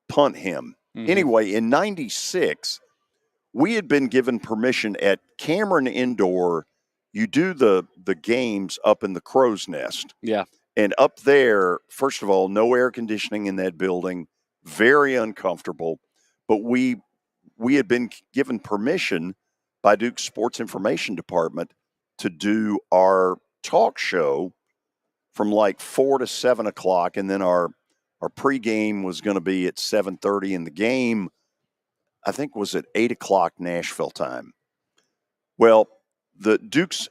[SPEAKER 2] punt him. Mm-hmm. Anyway, in 96, we had been given permission at Cameron Indoor. You do the games up in the crow's nest.
[SPEAKER 5] Yeah.
[SPEAKER 2] And up there, first of all, no air conditioning in that building, very uncomfortable. But we had been given permission by Duke's Sports Information Department to do our talk show from like 4 to 7 o'clock, and then our pregame was going to be at 7:30, and the game, I think, was at 8 o'clock Nashville time. Well, the Duke's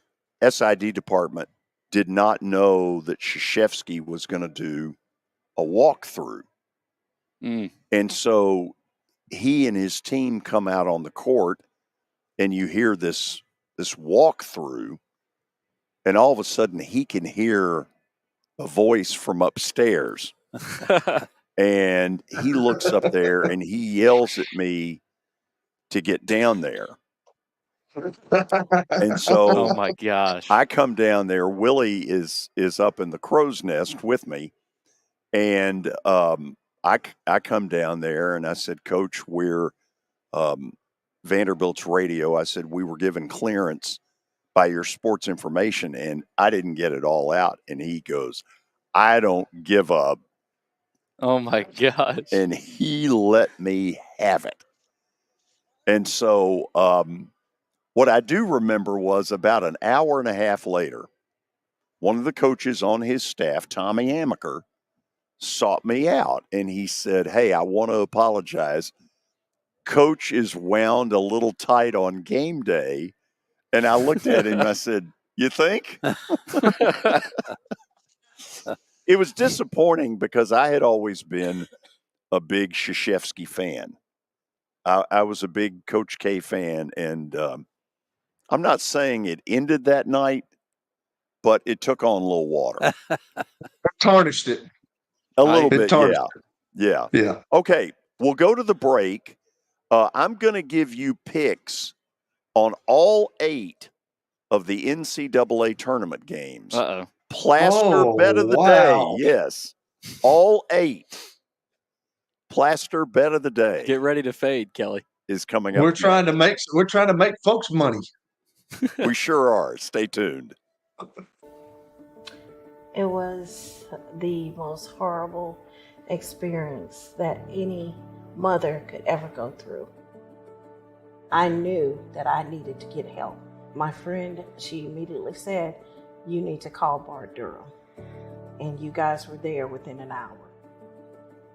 [SPEAKER 2] SID department did not know that Krzyzewski was going to do a walkthrough. And so he and his team come out on the court, and you hear this walkthrough, and all of a sudden he can hear a voice from upstairs. And he looks up there and he yells at me to get down there. And so,
[SPEAKER 5] oh my gosh,
[SPEAKER 2] I come down there. Willie is up in the crow's nest with me, and I come down there and I said, "Coach, we're Vanderbilt's radio." I said, "We were given clearance by your sports information, and I didn't get it all out." And he goes, "I don't give up."
[SPEAKER 5] Oh my gosh!
[SPEAKER 2] And he let me have it. And so, what I do remember was about an hour and a half later, one of the coaches on his staff, Tommy Amaker, sought me out, and he said, "Hey, I want to apologize. Coach is wound a little tight on game day." And I looked at him and I said, "You think?" It was disappointing because I had always been a big Krzyzewski fan. I was a big Coach K fan, and I'm not saying it ended that night, but it took on a little water.
[SPEAKER 3] Tarnished it.
[SPEAKER 2] A little bit, yeah.
[SPEAKER 3] Yeah.
[SPEAKER 2] Okay, we'll go to the break. I'm going to give you picks on all 8 of the NCAA tournament games.
[SPEAKER 5] Uh-oh.
[SPEAKER 2] Plaster bet of the day. Yes. All 8. Plaster bet of the day.
[SPEAKER 5] Get ready to fade, Kelly.
[SPEAKER 2] Is coming up.
[SPEAKER 3] We're trying to make folks money.
[SPEAKER 2] We sure are. Stay tuned.
[SPEAKER 6] It was the most horrible experience that any mother could ever go through. I knew that I needed to get help. My friend, she immediately said, "You need to call Bart Durham." And you guys were there within an hour.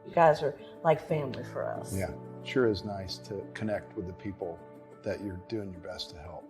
[SPEAKER 6] You guys are like family for us.
[SPEAKER 7] Yeah, sure is nice to connect with the people that you're doing your best to help.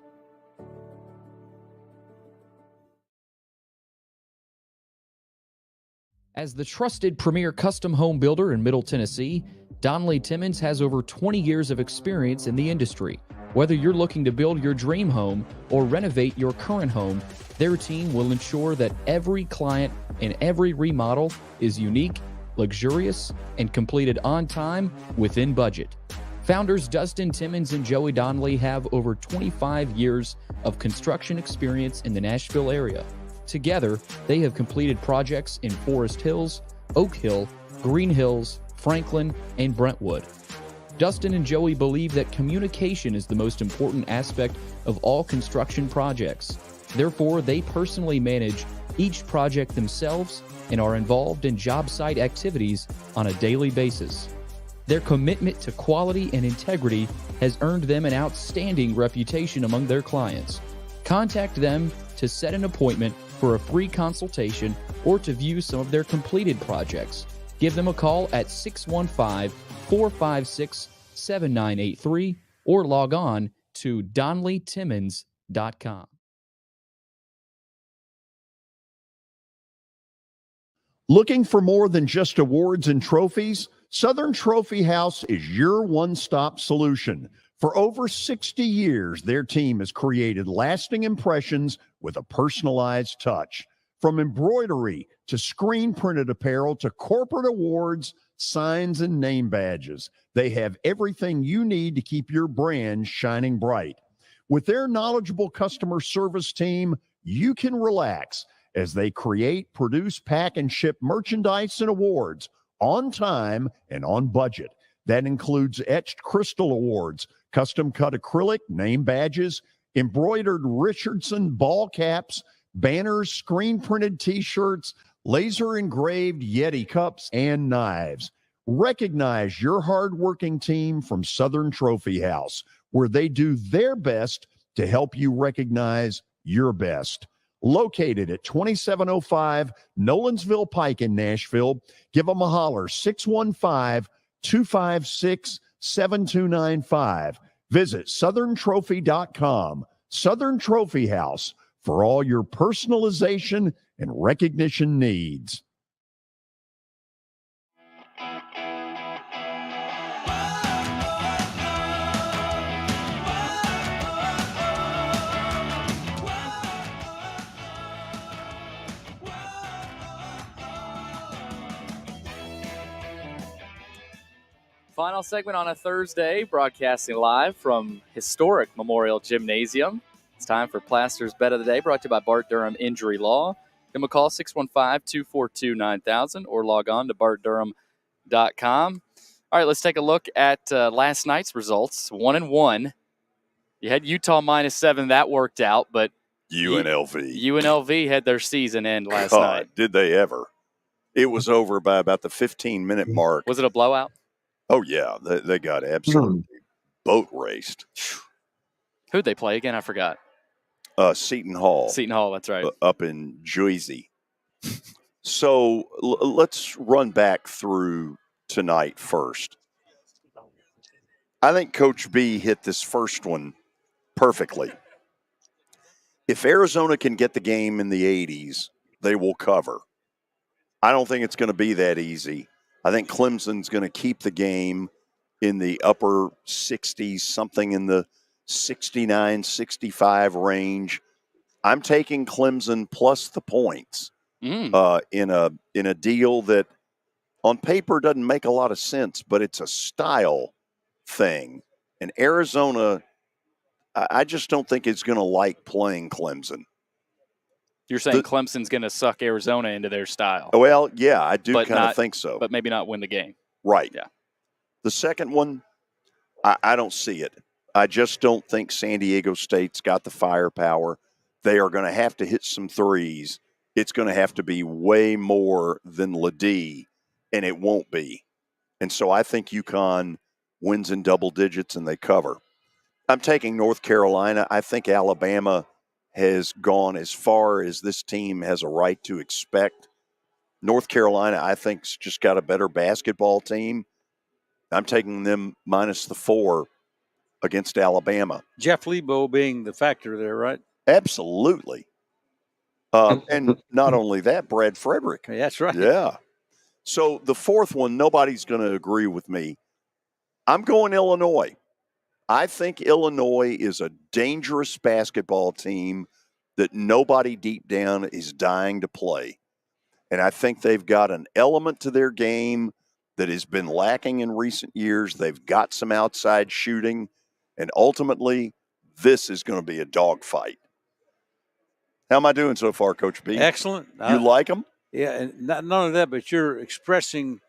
[SPEAKER 8] As the trusted premier custom home builder in Middle Tennessee, Donnelly Timmons has over 20 years of experience in the industry. Whether you're looking to build your dream home or renovate your current home, their team will ensure that every client and every remodel is unique, luxurious, and completed on time within budget. Founders Dustin Timmons and Joey Donnelly have over 25 years of construction experience in the Nashville area. Together, they have completed projects in Forest Hills, Oak Hill, Green Hills, Franklin, and Brentwood. Dustin and Joey believe that communication is the most important aspect of all construction projects. Therefore, they personally manage each project themselves and are involved in job site activities on a daily basis. Their commitment to quality and integrity has earned them an outstanding reputation among their clients. Contact them to set an appointment for a free consultation or to view some of their completed projects. Give them a call at 615-456-7983 or log on to DonleyTimmons.com.
[SPEAKER 11] Looking for more than just awards and trophies? Southern Trophy House is your one-stop solution. For over 60 years, their team has created lasting impressions with a personalized touch. From embroidery to screen-printed apparel to corporate awards, signs, and name badges, they have everything you need to keep your brand shining bright. With their knowledgeable customer service team, you can relax as they create, produce, pack, and ship merchandise and awards on time and on budget. That includes etched crystal awards, custom-cut acrylic, name badges, embroidered Richardson ball caps, banners, screen-printed T-shirts, laser-engraved Yeti cups, and knives. Recognize your hard-working team from Southern Trophy House, where they do their best to help you recognize your best. Located at 2705 Nolensville Pike in Nashville, give them a holler, 615-256-7295. Visit southerntrophy.com. Southern Trophy House, for all your personalization and recognition needs.
[SPEAKER 5] Final segment on a Thursday, broadcasting live from historic Memorial Gymnasium. It's time for Plaster's Bet of the Day, brought to you by Bart Durham Injury Law. Give them a call, 615-242-9000, or log on to bartdurham.com. All right, let's take a look at last night's results. 1-1. You had Utah -7. That worked out, but UNLV had their season end last night.
[SPEAKER 2] Did they ever? It was over by about the 15-minute mark.
[SPEAKER 5] Was it a blowout?
[SPEAKER 2] Oh, yeah. They got absolutely boat raced.
[SPEAKER 5] Who'd they play again? I forgot.
[SPEAKER 2] Seton Hall.
[SPEAKER 5] Seton Hall, that's right.
[SPEAKER 2] Up in Jersey. So let's run back through tonight first. I think Coach B hit this first one perfectly. If Arizona can get the game in the 80s, they will cover. I don't think it's going to be that easy. I think Clemson's going to keep the game in the upper 60s, something in the 69, 65 range. I'm taking Clemson plus the points in a deal that on paper doesn't make a lot of sense, but it's a style thing. And Arizona, I just don't think is going to like playing Clemson.
[SPEAKER 5] You're saying Clemson's going to suck Arizona into their style.
[SPEAKER 2] Well, yeah, I do kind of think so.
[SPEAKER 5] But maybe not win the game.
[SPEAKER 2] Right.
[SPEAKER 5] Yeah.
[SPEAKER 2] The second one, I don't see it. I just don't think San Diego State's got the firepower. They are going to have to hit some threes. It's going to have to be way more than Ledee, and it won't be. And so I think UConn wins in double digits and they cover. I'm taking North Carolina. I think Alabama has gone as far as this team has a right to expect. North Carolina, I think, has just got a better basketball team. I'm taking them minus the 4 against Alabama.
[SPEAKER 4] Jeff Lebo being the factor there, right?
[SPEAKER 2] Absolutely. And not only that, Brad Frederick.
[SPEAKER 4] That's right.
[SPEAKER 2] Yeah. So the fourth one, nobody's going to agree with me. I'm going Illinois. I think Illinois is a dangerous basketball team that nobody deep down is dying to play. And I think they've got an element to their game that has been lacking in recent years. They've got some outside shooting. And ultimately, this is going to be a dogfight. How am I doing so far, Coach B?
[SPEAKER 4] Excellent.
[SPEAKER 2] You like them?
[SPEAKER 4] Yeah, and not only that, but you're expressing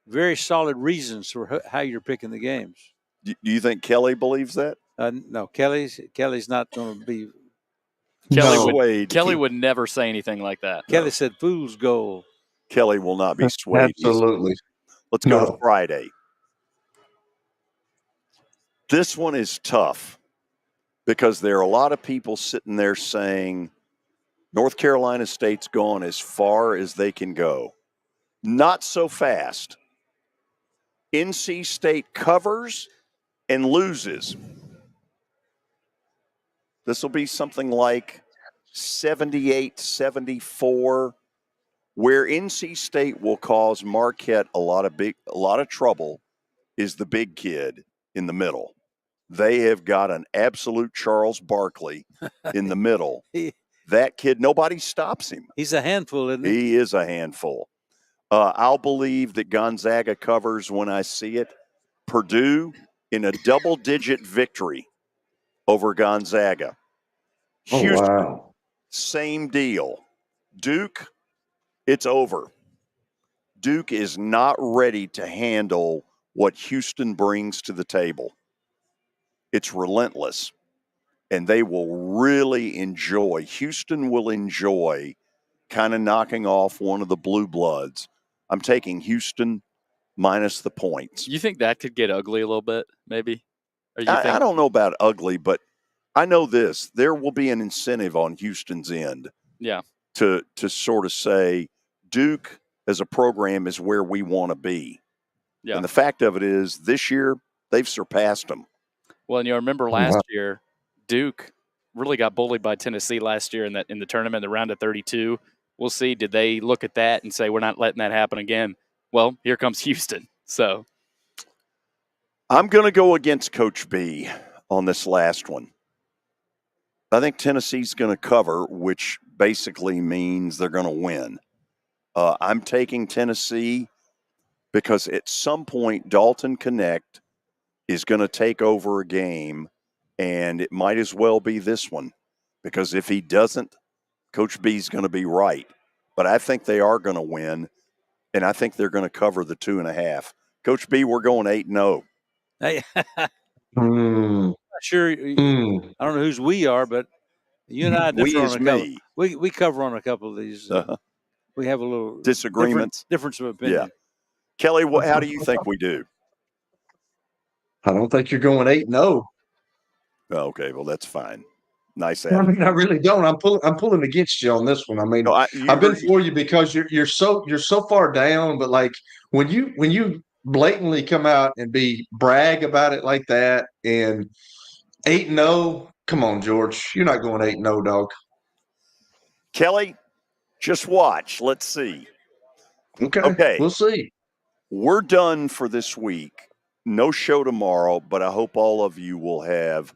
[SPEAKER 4] very solid reasons for how you're picking the games.
[SPEAKER 2] Do you think Kelly believes that?
[SPEAKER 4] No, Kelly's not going to be.
[SPEAKER 5] Kelly would never say anything like that.
[SPEAKER 4] Kelly said fool's gold.
[SPEAKER 2] Kelly will not be swayed.
[SPEAKER 3] Absolutely.
[SPEAKER 2] Let's go to Friday. This one is tough because there are a lot of people sitting there saying North Carolina State's gone as far as they can go. Not so fast. NC State covers and loses. This will be something like 78-74, where NC State will cause Marquette a lot of trouble is the big kid in the middle. They have got an absolute Charles Barkley in the middle. That kid, nobody stops him.
[SPEAKER 4] He's a handful, isn't he?
[SPEAKER 2] He is a handful. I'll believe that Gonzaga covers when I see it. Purdue in a double-digit victory over Gonzaga. Houston, same deal. Duke, it's over. Duke is not ready to handle what Houston brings to the table. It's relentless, and they will really enjoy. Houston will enjoy kind of knocking off one of the blue bloods. I'm taking Houston minus the points.
[SPEAKER 5] You think that could get ugly a little bit, maybe? Or
[SPEAKER 2] I don't know about ugly, but I know this. There will be an incentive on Houston's end to sort of say Duke as a program is where we want to be. Yeah. And the fact of it is this year they've surpassed them.
[SPEAKER 5] Well, and you remember last year, Duke really got bullied by Tennessee last year in the tournament, the round of 32. We'll see. Did they look at that and say, we're not letting that happen again? Well, here comes Houston. So
[SPEAKER 2] I'm going to go against Coach B on this last one. I think Tennessee's going to cover, which basically means they're going to win. I'm taking Tennessee because at some point Dalton Connect is going to take over a game, and it might as well be this one because if he doesn't, Coach B's going to be right. But I think they are going to win, and I think they're going to cover the 2.5. Coach B, we're going 8-0.
[SPEAKER 4] Hey, sure. I don't know whose we are, but you and I differ on a couple. We cover on a couple of these. We have a little
[SPEAKER 2] disagreements,
[SPEAKER 4] difference of opinion.
[SPEAKER 2] Yeah, Kelly, how do you think we do?
[SPEAKER 3] I don't think you're going 8-0.
[SPEAKER 2] Okay, well that's fine. Nice.
[SPEAKER 3] I mean, I really don't. I'm pulling against you on this one. I mean, no, I've been for you because you're so far down. But like when you blatantly come out and brag about it like that, and 8-0. Come on, George, you're not going 8-0, dog.
[SPEAKER 2] Kelly, just watch. Let's see.
[SPEAKER 3] Okay, we'll see.
[SPEAKER 2] We're done for this week. No show tomorrow, but I hope all of you will have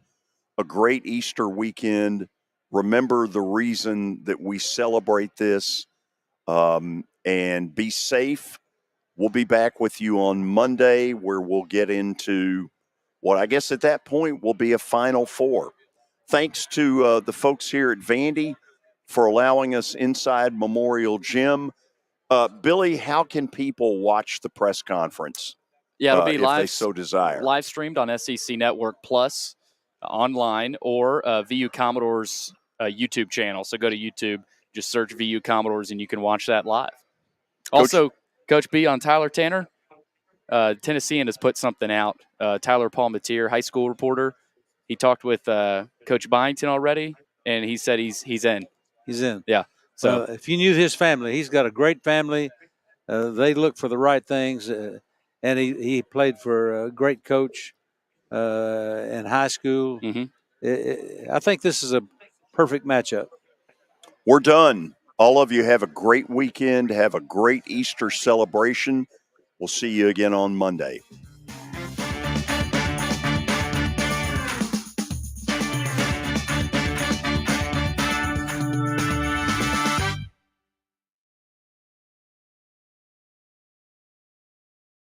[SPEAKER 2] a great Easter weekend. Remember the reason that we celebrate this, and be safe. We'll be back with you on Monday where we'll get into what I guess at that point will be a Final Four. Thanks to the folks here at Vandy for allowing us inside Memorial Gym. Billy, how can people watch the press conference?
[SPEAKER 5] Yeah, it'll be
[SPEAKER 2] if
[SPEAKER 5] live,
[SPEAKER 2] they so desire.
[SPEAKER 5] Live streamed on SEC Network Plus online or VU Commodores YouTube channel. So go to YouTube, just search VU Commodores, and you can watch that live. Also, Coach B on Tyler Tanner, Tennessean has put something out. Tyler Palmatier, high school reporter. He talked with Coach Byington already, and he said he's in.
[SPEAKER 4] He's in.
[SPEAKER 5] Yeah. So
[SPEAKER 4] if you knew his family, he's got a great family. They look for the right things, and he played for a great coach in high school. I think this is a perfect matchup.
[SPEAKER 2] We're done. All of you have a great weekend. Have a great Easter celebration. We'll see you again on Monday.